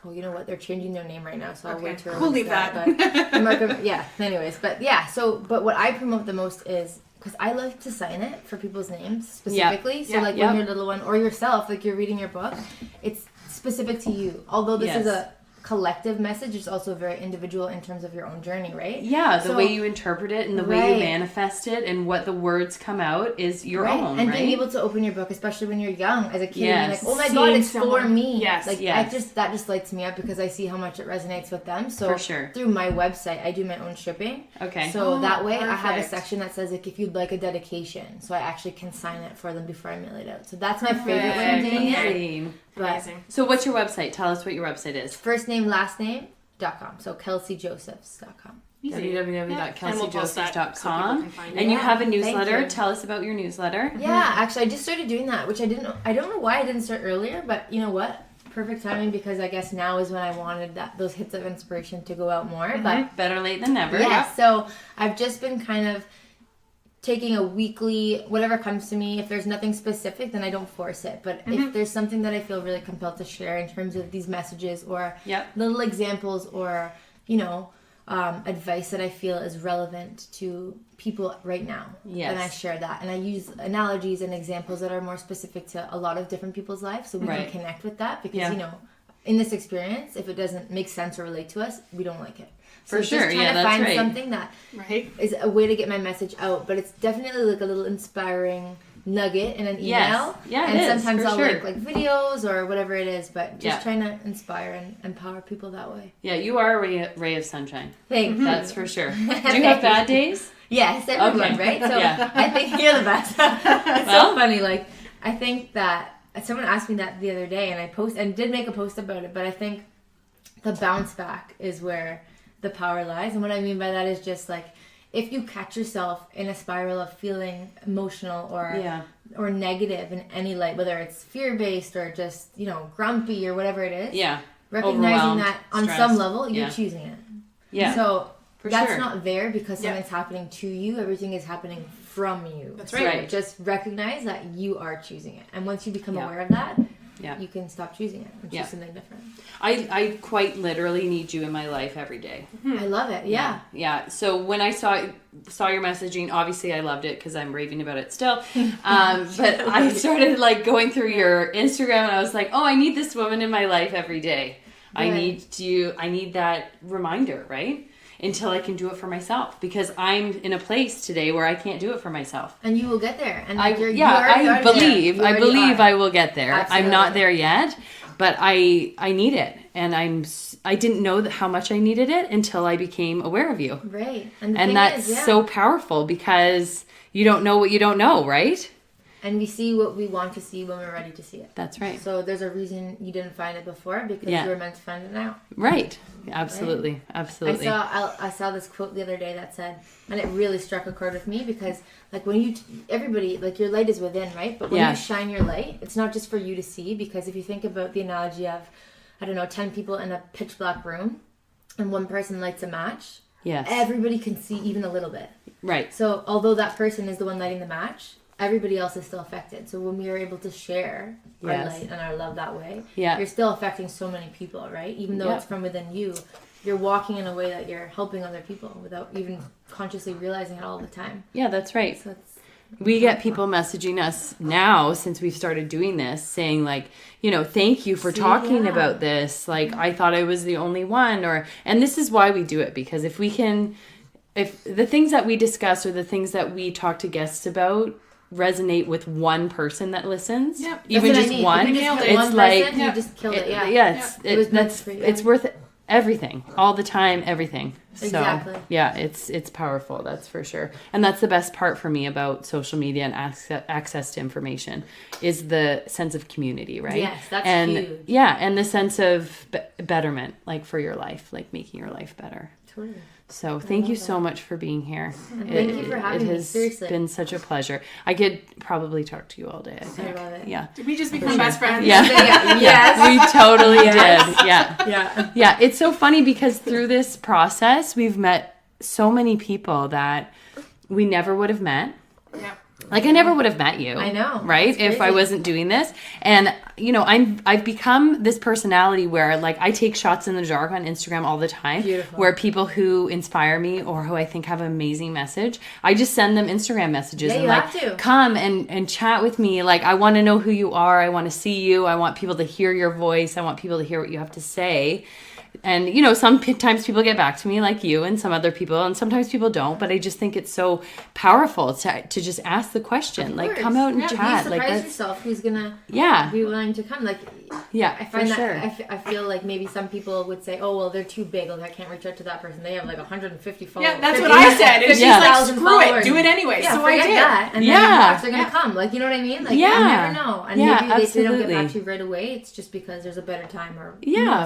Oh, you know what? They're changing their name right now, so I'll Okay. wait to We'll release leave that. But Markham, yeah. Anyways, but yeah. So, but what I promote the most is. Because I like to sign it for people's names specifically. So, Yeah. like, when you're a little one, or yourself, like, you're reading your book, it's specific to you. Although this is a collective message, it's also very individual in terms of your own journey, right? Yeah, the So- way you interpret it and the way you Right. manifest it and what the words come out is your own, And right? being able to open your book, especially when you're young, as a kid, and Yes. being like, oh my Seeing god, it's for someone- me. Yes, Like, yes. that just lights me up because I see how much it resonates with them. So For sure. through my website, I do my own shipping. Okay. So that way, I have a perfect. section that says, like, if you'd like a dedication. So I actually can sign it for them before I mail it out. So that's my favorite way of doing it. Amazing. But Amazing. So what's your website? Tell us what your website is. first name, last name.com. So KelsieJosephs.com. Easy. www.kelsiejoseph.com. And And you Yeah, have a thank newsletter. you. Tell us about your newsletter. Yeah, actually, I just started doing that, which I don't know why I didn't start earlier, but you know what? Perfect timing, because I guess now is when I wanted those hits of inspiration to go out more. But Better late than never. yeah, so I've just been kind of taking a weekly, whatever comes to me. If there's nothing specific, then I don't force it. But if there's something that I feel really compelled to share in terms of these messages or Yep. little examples or, advice that I feel is relevant to people right now, Yes. then I share that. And I use analogies and examples that are more specific to a lot of different people's lives so we Right. can connect with that because, Yeah. in this experience, if it doesn't make sense or relate to us, we don't like it. So For sure, just trying yeah, to that's find right. something that Right. is a way to get my message out, but it's definitely like a little inspiring nugget in an email. Yes. Yeah, it and is, sometimes for I'll sure. link like videos or whatever it is, but just Yeah. trying to inspire and empower people that way. Yeah, you are a ray of sunshine. Thank you. That's for sure. Do you have bad days? Yes, everyone, Okay. right? So Yeah. I think you're the best. It's Well. so funny. Like, I think that someone asked me that the other day, and did make a post about it, but I think the bounce back is where the power lies. And what I mean by that is just like, if you catch yourself in a spiral of feeling emotional or negative in any light, whether it's fear-based or just, grumpy or whatever it is, Yeah. recognizing Overwhelmed, that on stressed. some level, you're Yeah. choosing it. Yeah. So For that's sure. not there because Yeah. something's happening to you. Everything is happening from you. That's So right. just recognize that you are choosing it. And once you become Yeah. aware of that, Yeah. you can stop choosing it and choose Yeah. something different. I quite literally need you in my life every day. I love it. Yeah. Yeah. So when I saw your messaging, obviously I loved it because I'm raving about it still. But I started like going through your Instagram and I was like, oh, I need this woman in my life every day. I Right. need that reminder, right? Until I can do it for myself, because I'm in a place today where I can't do it for myself. And you will get there. And I like, you believe already are there. You I already believe are. I will get there. I'm not Absolutely. there yet, but I need it, and I didn't know how much I needed it until I became aware of you, Right. And, the and thing that's is, yeah. so powerful because you don't know what you don't know, right? And we see what we want to see when we're ready to see it. That's right. So there's a reason you didn't find it before because Yeah. you were meant to find it now. Right. Absolutely. Right? Absolutely. I saw this quote the other day that said, and it really struck a chord with me because, like, when everybody, like, your light is within, right? But when you shine your light, it's not just for you to see, because if you think about the analogy of, I don't know, 10 people in a pitch black room and one person lights a match, everybody can see even a little bit. Right. So although that person is the one lighting the match, everybody else is still affected. So when we are able to share our light and our love that way, you're still affecting so many people, right? Even though it's from within you, you're walking in a way that you're helping other people without even consciously realizing it all the time. Yeah, that's right. So we get people messaging us now since we've started doing this saying, like, you know, thank you for talking about this. Like, I thought I was the only one. And this is why we do it, because if the things that we discuss or the things that we talk to guests about resonate with one person that listens, even just one, it's like you just killed it. It's worth everything, all the time, everything. Exactly. So it's powerful, that's for sure. And that's the best part for me about social media and access to information is the sense of community, right? Yes, that's huge. Yeah, and the sense of betterment, like, for your life, like making your life better. Totally. So thank you so much for being here. Thank you for having me. Seriously, it has been such a pleasure. I could probably talk to you all day, I think. I love it. Yeah. Did we just become best friends? Yeah. Yes. We totally did. Yeah. Yeah. It's so funny because through this process, we've met so many people that we never would have met. Yeah. Like, I never would have met you. I know. Right? If I wasn't doing this. And, you know, I've become this personality where, like, I take shots in the dark on Instagram all the time. Beautiful. Where people who inspire me or who I think have an amazing message, I just send them Instagram messages and, like, come and chat with me. Like, I want to know who you are. I want to see you. I want people to hear your voice. I want people to hear what you have to say. And, you know, sometimes people get back to me like you and some other people, and sometimes people don't. But I just think it's so powerful to just ask the question. Like, come out and chat. Like, surprise yourself who's going to be willing to come. Like, I find that I feel like maybe some people would say, oh, well, they're too big. Like, I can't reach out to that person. They have like 150 followers. Yeah, that's what I said. And she's like, screw it. Do it anyway. Yeah, so I did. That. And then they're going to come. Like, you know what I mean? Like, you never know. And maybe they don't get back to you right away. It's just because there's a better time or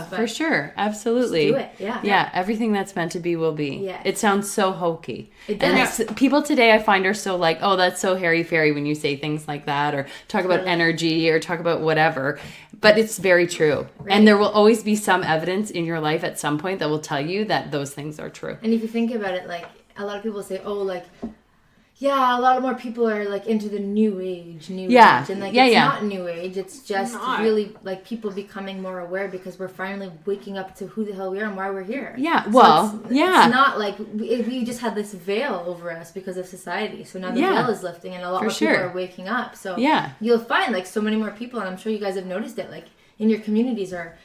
for sure. Absolutely. Just do it. Yeah. Everything that's meant to be will be. Yeah. It sounds so hokey. It does. And people today I find are so like, oh, that's so hairy-fairy when you say things like that or talk about energy or talk about whatever. But it's very true. Right. And there will always be some evidence in your life at some point that will tell you that those things are true. And if you think about it, like, a lot of people say, oh, like, yeah, a lot more people are, like, into the new age. And, like, it's not new age. It's just really, like, people becoming more aware because we're finally waking up to who the hell we are and why we're here. Yeah, well, it's not like we just had this veil over us because of society. So now the veil is lifting and a lot more people are waking up. So you'll find, like, so many more people, and I'm sure you guys have noticed it, like, in your communities are...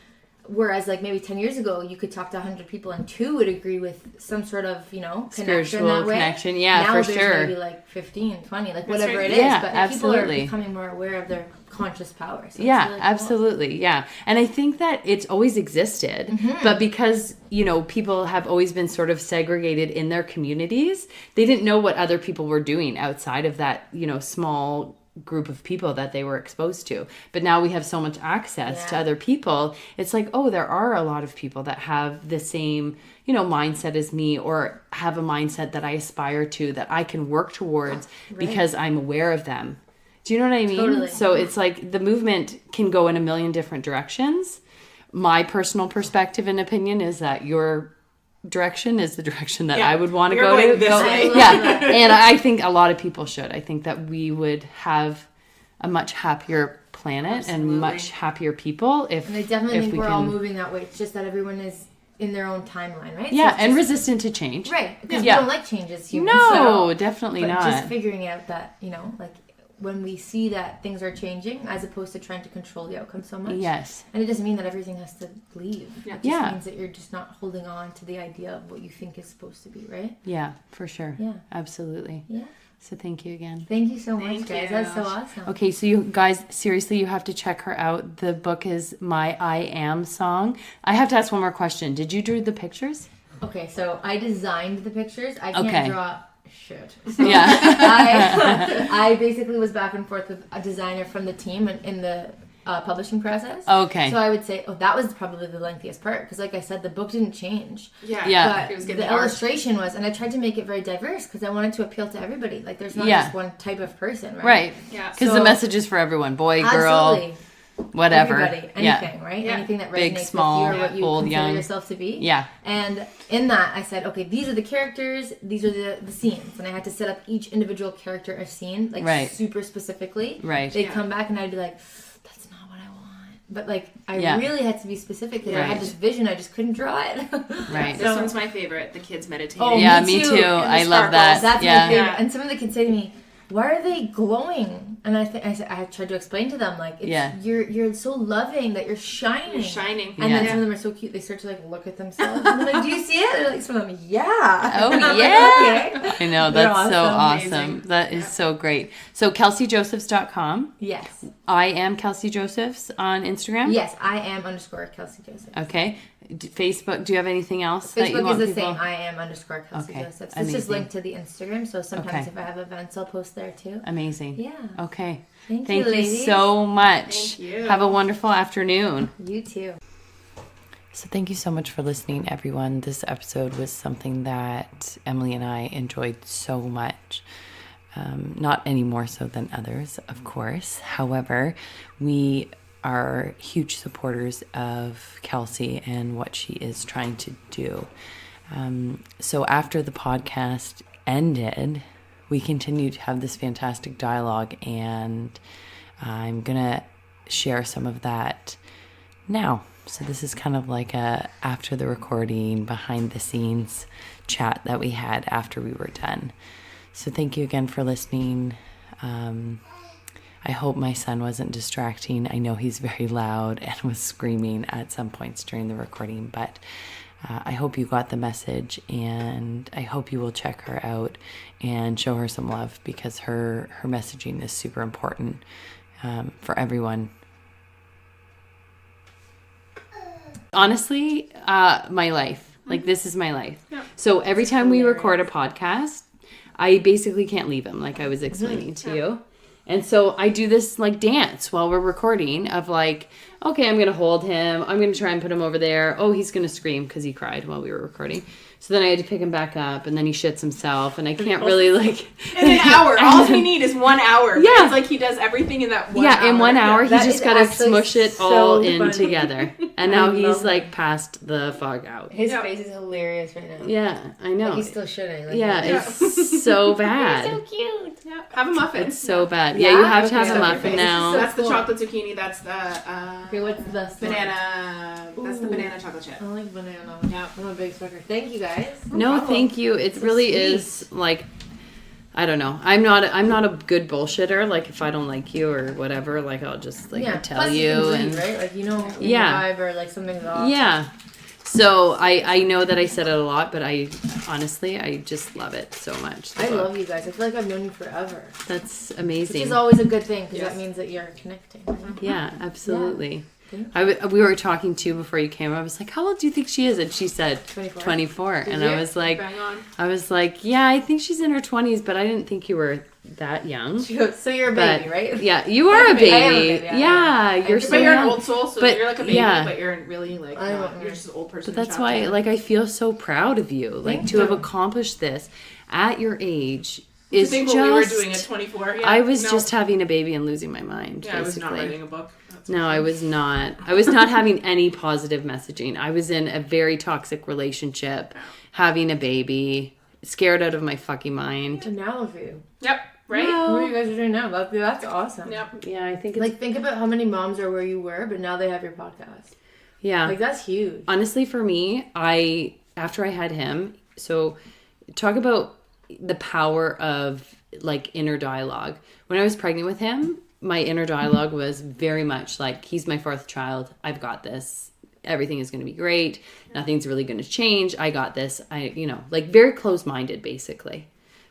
Whereas, like, maybe 10 years ago, you could talk to 100 people and 2 would agree with some sort of, you know, connection that way. Connection, now for there's sure. Maybe, like, 15, 20, like, whatever it is. Yeah, but absolutely. People are becoming more aware of their conscious power. So yeah, really cool. Absolutely. Yeah. And I think that it's always existed. But because, you know, people have always been sort of segregated in their communities, they didn't know what other people were doing outside of that, you know, small group of people that they were exposed to. But now we have so much access to other people. It's like, oh, there are a lot of people that have the same, you know, mindset as me or have a mindset that I aspire to, that I can work towards because I'm aware of them. Do you know what I mean? Totally. So it's like the movement can go in a million different directions. My personal perspective and opinion is that your direction is the direction that I would want to go to. And I think a lot of people should. I think that we would have a much happier planet and much happier people if and I definitely think we're all moving that way. It's just that everyone is in their own timeline, right? Yeah, and resistant to change. Right, because we don't like change as humans. No, definitely not. Just figuring out that, you know, like, when we see that things are changing as opposed to trying to control the outcome so much. Yes. And it doesn't mean that everything has to leave. Yeah. It just means that you're just not holding on to the idea of what you think is supposed to be, right? Yeah, for sure. Yeah. Absolutely. Yeah. So thank you again. Thank you so much, guys. That's so awesome. Okay, so you guys, seriously, you have to check her out. The book is My I Am Song. I have to ask one more question. Did you draw the pictures? Okay, so I designed the pictures. I can't draw... Shit. So yeah. I basically was back and forth with a designer from the team in the publishing process. Okay. So I would say, that was probably the lengthiest part. Because like I said, the book didn't change. Yeah. But the illustration was, and I tried to make it very diverse because I wanted to appeal to everybody. Like there's not just one type of person, right? Right. Yeah. Because the message is for everyone. Boy, girl. Absolutely. Whatever. Everybody. Anything, right? Yeah. Anything that resonates Big, small, with you or what you old, consider young. yourself to be. Yeah. And in that, I said, okay, these are the characters, these are the scenes. And I had to set up each individual character or scene, like super specifically. Right. They'd come back and I'd be like, that's not what I want. But like, I really had to be specific because I had this vision, I just couldn't draw it. Right. This one's my favorite, the kids meditating. Oh, Yeah, me too. I love that. That's yeah. my favorite. And some of the kids say to me, why are they glowing? And I tried to explain to them, like, you're so loving that you're shining. You're shining. And then some of them are so cute, they start to like look at themselves. And they're like, do you see it? They're like, some of them, yeah. Oh, And I'm yeah. like, okay. I know. That's so awesome. Amazing. That is so great. So, KelsieJosephs.com. Yes. I am Kelsie Josephs on Instagram. Yes, I am _ Kelsie Josephs. Okay. Facebook. Do you have anything else that you Facebook want is the people? same. I am _ Kelsie Okay, Josephs. It's amazing. just linked to the Instagram. So sometimes Okay. if I have events, I'll post there too. Amazing. Yeah. Okay. Thank Thank you, you ladies. so much. Thank you. Have a wonderful afternoon. You too. So thank you so much for listening, everyone. This episode was something that Emily and I enjoyed so much. Not any more so than others, of course. However, we are huge supporters of Kelsie and what she is trying to do. So after the podcast ended, we continued to have this fantastic dialogue, and I'm going to share some of that now. So this is kind of like a after the recording, behind the scenes chat that we had after we were done. So thank you again for listening. I hope my son wasn't distracting. I know he's very loud and was screaming at some points during the recording, but I hope you got the message, and I hope you will check her out and show her some love, because her messaging is super important for everyone. Honestly, my life. Like, this is my life. Yeah. So every time we record a podcast, I basically can't leave him, like I was explaining to you. And so I do this like dance while we're recording of like, okay, I'm going to hold him. I'm going to try and put him over there. Oh, he's going to scream because he cried while we were recording. So then I had to pick him back up, and then he shits himself, and I can't really like... In an hour. All we need is 1 hour. Yeah. It's like he does everything in that 1 hour. Yeah, in 1 hour, That he just is got to actually smush it so all in funny. together. And now I he's love like past the fog out. His face is hilarious right now. Yeah, I know. Like he's still shitting. Like, Yeah, it's so bad. so cute. Yeah. Have a muffin. It's so bad. Yeah? Yeah, you have to Okay. have a muffin now. That's the chocolate zucchini. That's the Okay, what's this? banana. That's the banana chocolate chip. I like banana. Yeah. I'm a big sucker. Thank you guys. No, thank you. It really sweet. is like, I don't know. I'm not a good bullshitter. Like, if I don't like you or whatever, like I'll just like tell plus you can and read, right? Like, you know, when Yeah. the vibe or like something's off. yeah. So I know that I said it a lot, but I just love it so much. the I book. love you guys. I feel like I've known you forever. That's Which amazing. is always a good thing because Yes. that means that you're connecting. Right? Yeah, absolutely. Thank We were talking too before you came. I was like, "How old do you think she is?" And she said 24. 24. And you? I was like, Bang on. "Yeah, I think she's in her 20s, but I didn't think you were that young." She goes, so you're a But, baby, right? Yeah, you are a baby. I am a baby, I Yeah, am. you're But so But you're young. an old soul, so But, you're like a baby, yeah. but you're really like, I not, don't you're know. just an old person. But that's why, like, I feel so proud of you. Like, Thank to have you. accomplished this at your age I is think just... what we were doing at 24. Yeah, I was no. just having a baby and losing my mind, Yeah, I was not basically. writing a book. That's No, I was not. I was not having any positive messaging. I was in a very toxic relationship, having a baby, scared out of my fucking mind. And now look at you. Yep. Right? What you guys are doing now? That's awesome. Yep. Yeah, I think it's... Like, think about how many moms are where you were, but now they have your podcast. yeah. Like, that's huge. Honestly, for me, after I had him, so talk about the power of like inner dialogue. When I was pregnant with him, my inner dialogue was very much like, he's my fourth child. I've got this. Everything is going to be great. Nothing's really going to change. I got this. Like very close-minded, basically,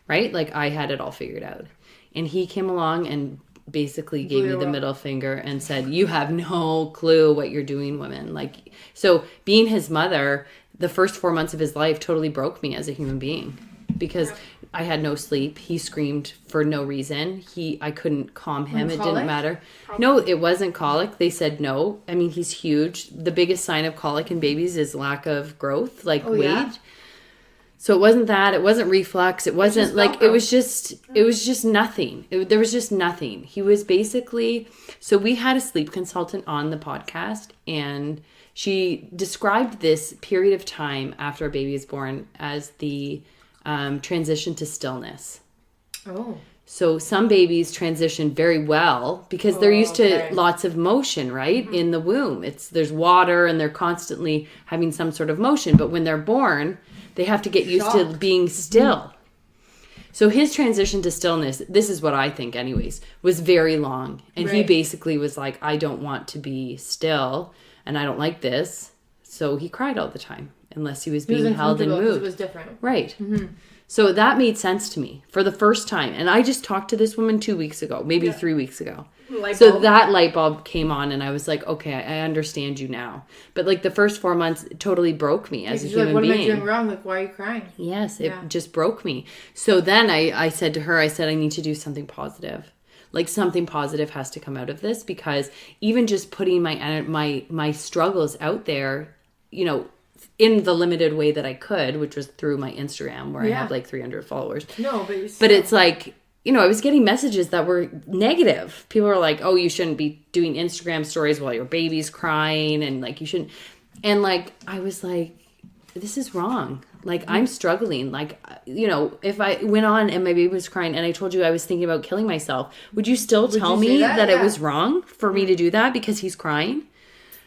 right? Like I had it all figured out. And he came along and basically gave me the middle finger and said, you have no clue what you're doing, woman. Like, so being his mother, the first 4 months of his life totally broke me as a human being. because I had no sleep. He screamed for no reason. I couldn't calm him. It didn't matter. No, it wasn't colic. They said no. I mean, he's huge. The biggest sign of colic in babies is lack of growth, like weight. Yeah? So it wasn't that. It wasn't reflux. It wasn't like, it was just nothing. There was just nothing. He was basically, so we had a sleep consultant on the podcast, and she described this period of time after a baby is born as the transition to stillness. Oh. So some babies transition very well because they're used to lots of motion, right? Mm-hmm. In the womb. There's water and they're constantly having some sort of motion. But when they're born, they have to get used to being still. Mm-hmm. So his transition to stillness, this is what I think anyways, was very long. And he basically was like, I don't want to be still and I don't like this. So he cried all the time unless he was being held and moved. It was different. Right. Mm-hmm. So that made sense to me for the first time. And I just talked to this woman 2 weeks ago, maybe 3 weeks ago. So that light bulb came on and I was like, okay, I understand you now. But like the first 4 months it totally broke me as a human being. What am I doing wrong? Like, why are you crying? Yes, it just broke me. So then I said to her, I need to do something positive. Like something positive has to come out of this, because even just putting my struggles out there, you know, in the limited way that I could, which was through my Instagram where I have like 300 followers. No, but it's like, you know, I was getting messages that were negative. People were like, oh, you shouldn't be doing Instagram stories while your baby's crying. And like, you shouldn't. And like, I was like, this is wrong. Like, I'm struggling. Like, you know, if I went on and my baby was crying and I told you I was thinking about killing myself, would you still tell me that it was wrong for me to do that because he's crying?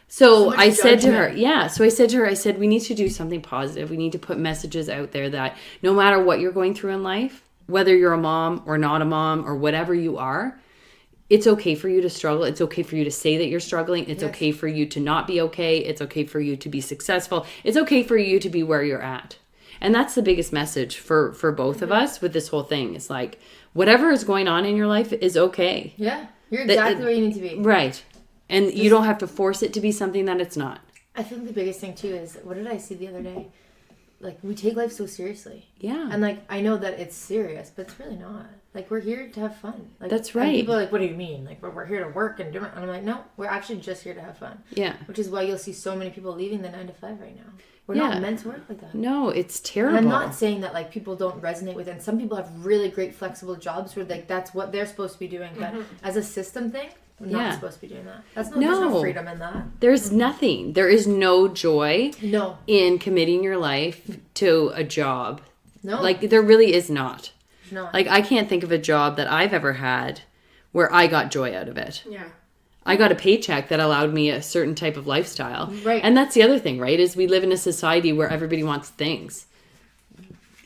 So I said to her, I said, we need to do something positive. We need to put messages out there that no matter what you're going through in life, whether you're a mom or not a mom or whatever you are, it's okay for you to struggle. It's okay for you to say that you're struggling. It's okay for you to not be okay. It's okay for you to be successful. It's okay for you to be where you're at. And that's the biggest message for both of us with this whole thing. It's like, whatever is going on in your life is okay. Yeah, you're exactly where you need to be. Right. And you don't have to force it to be something that it's not. I think the biggest thing, too, is, what did I see the other day? Like, we take life so seriously. Yeah. And, like, I know that it's serious, but it's really not. Like, we're here to have fun. Like, that's right. People are like, what do you mean? Like, we're here to work and do it. And I'm like, no, we're actually just here to have fun. Yeah. Which is why you'll see so many people leaving the 9 to 5 right now. We're not meant to work like that. No, it's terrible. And I'm not saying that, like, people don't resonate with it. And some people have really great flexible jobs where, like, that's what they're supposed to be doing. But as a system thing, we're not supposed to be doing that. There's no freedom in that. There's nothing. There is no joy in committing your life to a job. No. Like, there really is not. No. Like, I can't think of a job that I've ever had where I got joy out of it. Yeah. I got a paycheck that allowed me a certain type of lifestyle. Right. And that's the other thing, right? Is we live in a society where everybody wants things.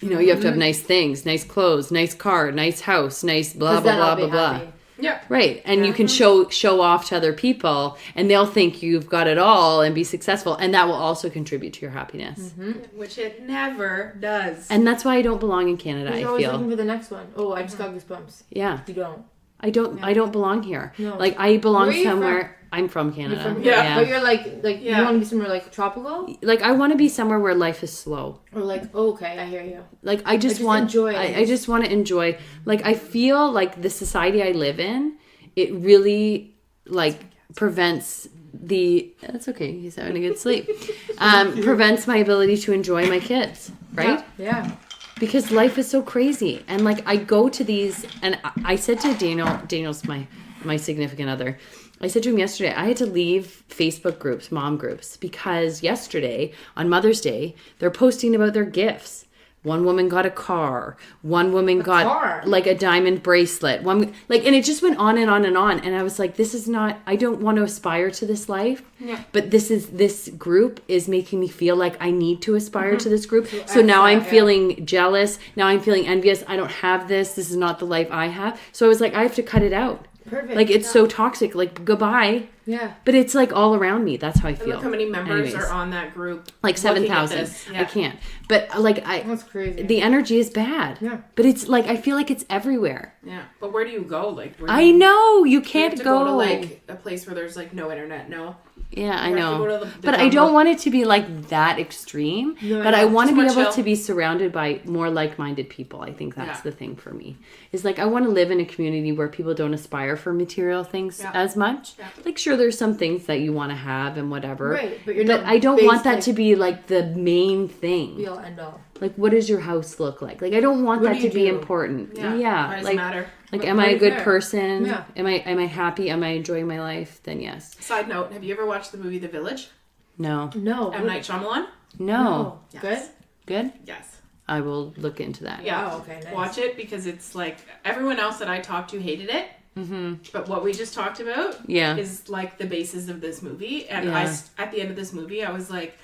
You know, you have to have nice things, nice clothes, nice car, nice house, nice blah, blah, blah, blah, blah. Yeah. Right. And you can show off to other people and they'll think you've got it all and be successful. And that will also contribute to your happiness. Mm-hmm. Which it never does. And that's why I don't belong in Canada, I feel. You're always looking for the next one. Oh, I just got goosebumps. Yeah. You don't. I don't belong here. No. Like, I belong somewhere. I'm from Canada. You're from But you're like you want to be somewhere like tropical? Like, I want to be somewhere where life is slow. Or like, okay, I hear you. Like, I just want I just want to enjoy. Like, I feel like the society I live in, it really like prevents that's okay, he's having a good sleep. Prevents my ability to enjoy my kids, right? Yeah. Because life is so crazy. And like, I go to these, and I said to Daniel's my significant other, I said to him yesterday, I had to leave Facebook groups, mom groups, because yesterday on Mother's Day, they're posting about their gifts. One woman got a car. One woman got like a diamond bracelet. And it just went on and on and on. And I was like, this is not, I don't want to aspire to this life. Yeah. But this group is making me feel like I need to aspire to this group. So now I'm feeling jealous. Now I'm feeling envious. I don't have this. This is not the life I have. So I was like, I have to cut it out. Perfect. Like, it's so toxic. Like, goodbye. Yeah. But it's like all around me. That's how I feel. And look how many members are on that group. Like 7,000. Yeah. I can't. But like, that's crazy. The energy is bad. Yeah. But it's like, I feel like it's everywhere. Yeah. But where do you go? Like, I know. You can't go to like a place where there's like no internet, no. Yeah, I You have to know. go to the But I jungle. don't want it to be like that extreme. No, but I want to be More able chill. to be surrounded by more like-minded people. I think that's Yeah. the thing for me. Is like I want to live in a community where people don't aspire for material things Yeah. as much. Yeah. Like sure there's some things that you want to have and whatever. Right, but you're not I don't based, want that like, to be like the main thing. Be all end all. Like what does your house look like? Like I don't want What that do to you be do? important. Yeah. Yeah. Why does like it matter? like What- am what I a is good there? person? Yeah. Am I happy? Am I enjoying my life? Then yes. Side note, have you ever watched the movie The Village? No. No. M. Night Shyamalan? No. Yes. Good? Good? Yes. I will look into that. Yeah. Oh, okay, nice. Watch it because it's like everyone else that I talked to hated it. Mm-hmm. But what we just talked about Yeah. is like the basis of this movie. And Yeah. at the end of this movie, I was like,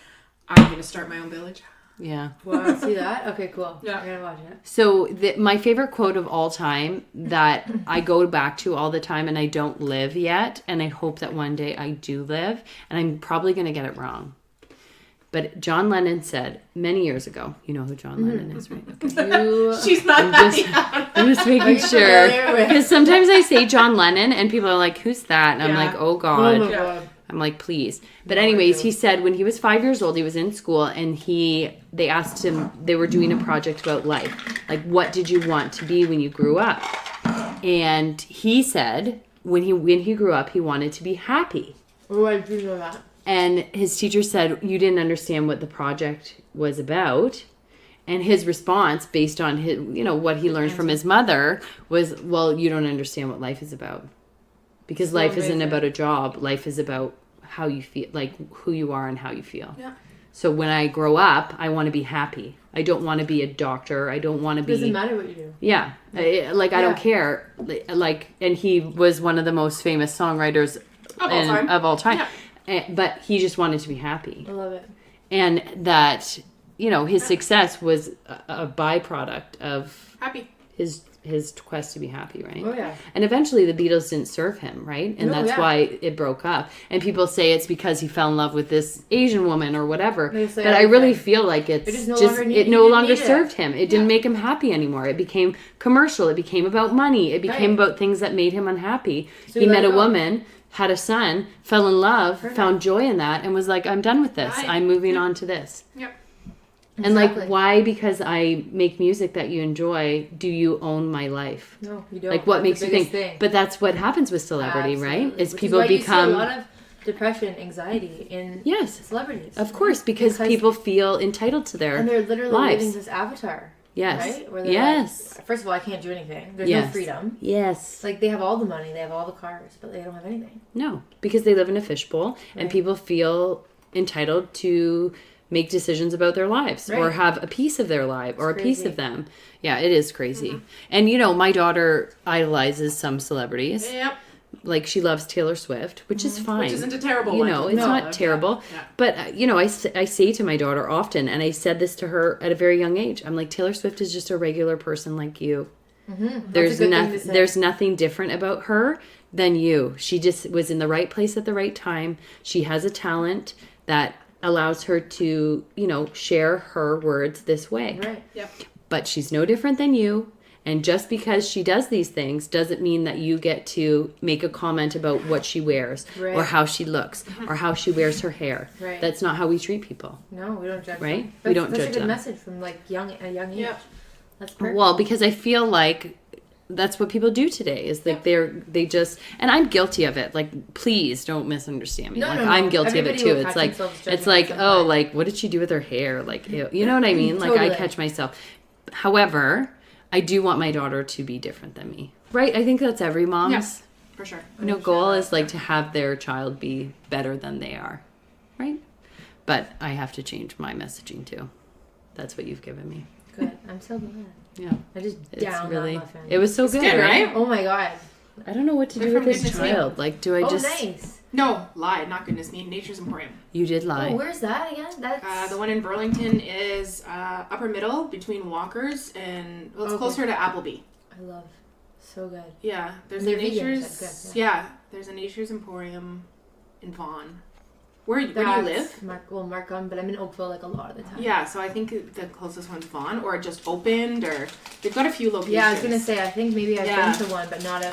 I'm going to start my own village. Yeah. Wow, see that? Okay, cool. Yeah. I gotta watch it. So my favorite quote of all time that I go back to all the time and I don't live yet, and I hope that one day I do live, and I'm probably going to get it wrong. But John Lennon said many years ago, you know who John Lennon is, right? Okay. You She's not that young. I'm just making sure. familiar with- Because sometimes I say John Lennon and people are like, who's that? And I'm Yeah. like, oh Oh God. my Yeah. god. I'm like, please. But anyways, he said when he was 5 years old, he was in school and they asked him, they were doing a project about life. Like, what did you want to be when you grew up? And he said when he grew up, he wanted to be happy. Oh, I do know that. And his teacher said, you didn't understand what the project was about. And his response, based on his, what he learned from his mother, was, well, you don't understand what life is about. Because So life isn't amazing. about a job. Life is about how you feel, like who you are and how you feel. Yeah. So when I grow up, I want to be happy. I don't want to be a doctor. I don't want to be... Doesn't matter what you do. Yeah. I Yeah. don't care. Like, and he was one of the most famous songwriters Of all time. Yeah. But he just wanted to be happy. I love it. And that, his success was a byproduct of Happy. his quest to be happy, right? Oh, yeah. And eventually the Beatles didn't serve him, right? And No, that's yeah. why it broke up. And people say it's because he fell in love with this Asian woman or whatever. They say But I really everything. feel like it's It just no just longer it he no didn't longer need it. served him. It didn't make him happy anymore. It became commercial. It became about money. It became Right. about things that made him unhappy. So he let met it a go. woman, had a son, fell in love, Perfect. found joy in that, and was like, I'm done with this. Right. I'm moving on to this. Yep. And like, Exactly. why? Because I make music that you enjoy, do you own my life? No, you don't. Like, what That's makes the you think? biggest thing. But that's what happens with celebrity, right? Absolutely. Is Which people why you see become a lot of depression, anxiety in yes, celebrities. of course, because people feel entitled to their and they're literally lives. living this avatar. Yes, Right? Where they're yes, like, first of all, I can't do anything. There's yes, no freedom. Yes, It's like they have all the money, they have all the cars, but they don't have anything. no, because they live in a fishbowl, and Right. people feel entitled to make decisions about their lives or Right. have a piece of their life or a piece crazy. of them. Yeah, it is crazy. And my daughter idolizes some celebrities. Yep. Like she loves Taylor Swift, which is fine. Which isn't a terrible one. It's No, not yeah. terrible. Yeah. But, I say to my daughter often, and I said this to her at a very young age, I'm like, Taylor Swift is just a regular person like you. That's a good thing to say. There's nothing different about her than you. She just was in the right place at the right time. She has a talent that allows her to, share her words this way. Right. Yep. But she's no different than you. And just because she does these things doesn't mean that you get to make a comment about what she wears Right. or how she looks or how she wears her hair. Right. That's not how we treat people. No, we don't judge Right? them. We don't that's judge a good them. message from like a young age. Yep. That's perfect. Well, because I feel like that's what people do today is like they just, and I'm guilty of it. Like, please don't misunderstand me. No, like no, no. I'm guilty of it Everybody too. will It's catch like, themselves judging it's like, at some oh, point. like what did she do with her hair? Like, you know what I mean? Like I Totally. catch myself. However, I do want my daughter to be different than me. Right? I think that's every mom's. Yes. For sure. Goal is like to have their child be better than they are. Right? But I have to change my messaging too. That's what you've given me. Good. I'm so glad. Yeah. I just It's down really, that muffin. it was so good, good, right? right? Oh my god. I don't know what to They're do with from this Goodness Me. child. Like, do I Oh, just... nice. No, lie. Not goodness me. Nature's Emporium. You did lie. Oh, where's that again? That's The one in Burlington is upper middle between Walker's and it's Okay. closer to Appleby. I love. So good. Yeah, there's And a they're vegan, Nature's. that's good, Yeah, there's a Nature's Emporium in Vaughan. Where do you live? Markham, but I'm in Oakville like a lot of the time. Yeah, so I think the closest one's Vaughan, or it just opened, or they've got a few locations. Yeah, I was gonna say I think maybe I've Yeah. been to one, but not a.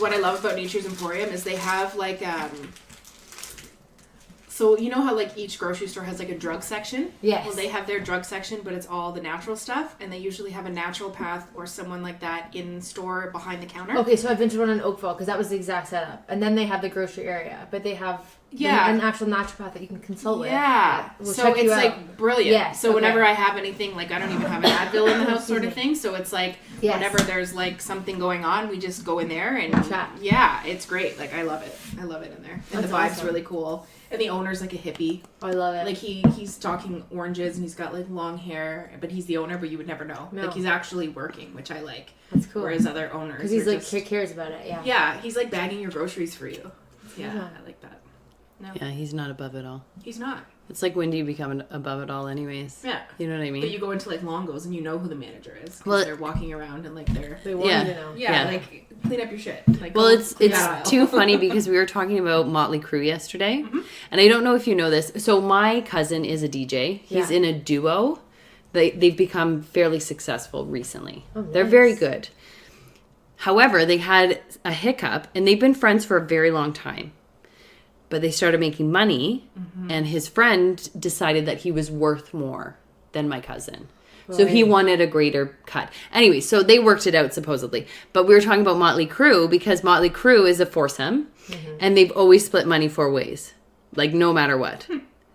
What I love about Nature's Emporium is they have like So you know how like each grocery store has like a drug section? Yes. Well, they have their drug section, but it's all the natural stuff, and they usually have a naturopath or someone like that in store behind the counter. Okay, so I've been to one in Oakville because that was the exact setup, and then they have the grocery area, but they have an actual naturopath that you can consult with. Yeah. We'll so it's like brilliant. Yes, so whenever I have anything, like I don't even have an Advil in the house sort of thing. So it's like whenever there's like something going on, we just go in there and chat. Yeah, it's great. Like I love it. I love it in there. And That's the vibe's awesome. really cool. And the owner's like a hippie. Oh, I love it. Like he's talking oranges and he's got like long hair, but he's the owner, but you would never know. No. Like he's actually working, which I like. That's cool. Whereas other owners, because he's are like just, cares about it. Yeah. Yeah, he's like bagging your groceries for you. Yeah, Yeah. I like that. No, Yeah, he's not above it all. he's not. It's like when do you become above it all anyways? Yeah. You know what I mean? But you go into like Longo's and you know who the manager is. 'Cause Well, they're walking around and like They want Yeah. you to know. yeah, Yeah. like clean up your shit. Like, Well, go it's clean that aisle. too funny because we were talking about Motley Crue yesterday, and I don't know if you know this. So my cousin is a DJ. He's Yeah. in a duo. They've become fairly successful recently. Oh, They're nice. very good. However, they had a hiccup, and they've been friends for a very long time. But they started making money, and his friend decided that he was worth more than my cousin. So he wanted a greater cut. Anyway, so they worked it out supposedly. But we were talking about Motley Crue because Motley Crue is a foursome, and they've always split money 4 ways, like no matter what,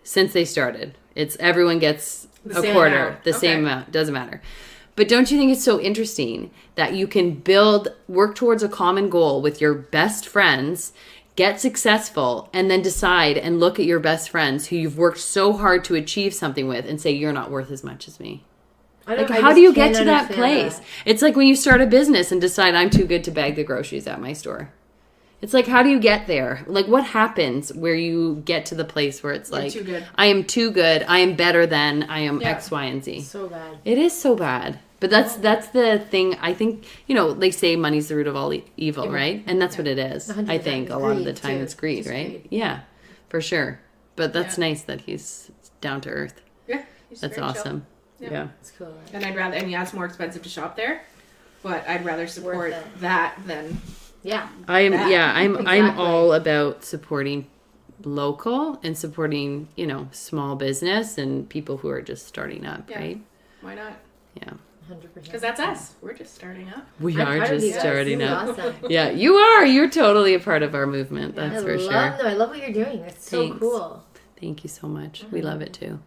since they started. It's everyone gets The a same quarter, amount. the same amount, doesn't matter. But don't you think it's so interesting that you can work towards a common goal with your best friends, get successful, and then decide and look at your best friends who you've worked so hard to achieve something with and say, you're not worth as much as me. Like, how do you get to that place? It's like when you start a business and decide I'm too good to bag the groceries at my store. It's like, how do you get there? Like, what happens where you get to the place where it's like, too good. I am too good, I am better than, I am Yeah. X, Y, and Z. So bad. It is so bad. But that's the thing. I think, they say money's the root of all evil, right? And that's what it is. 100%. I think a lot of the Greed, time too. it's greed, Just right? greed. Yeah, for sure. But that's Yeah. nice that he's down to earth. Yeah, he's That's very chill. awesome. Yeah. Yeah. It's cool. Right? And I'd rather, it's more expensive to shop there, but I'd rather support Worth it. that than Yeah. I'm Exactly. all about supporting local and supporting, small business and people who are just starting up, Yeah. right? why not? Yeah. 100%. Because that's us. We're just starting up. We I'm are proud of you just guys. starting This is up. Awesome. Yeah, you are. You're totally a part of our movement. That's for sure. I love what you're doing. It's so Thanks. cool. Thank you so much. We love it too.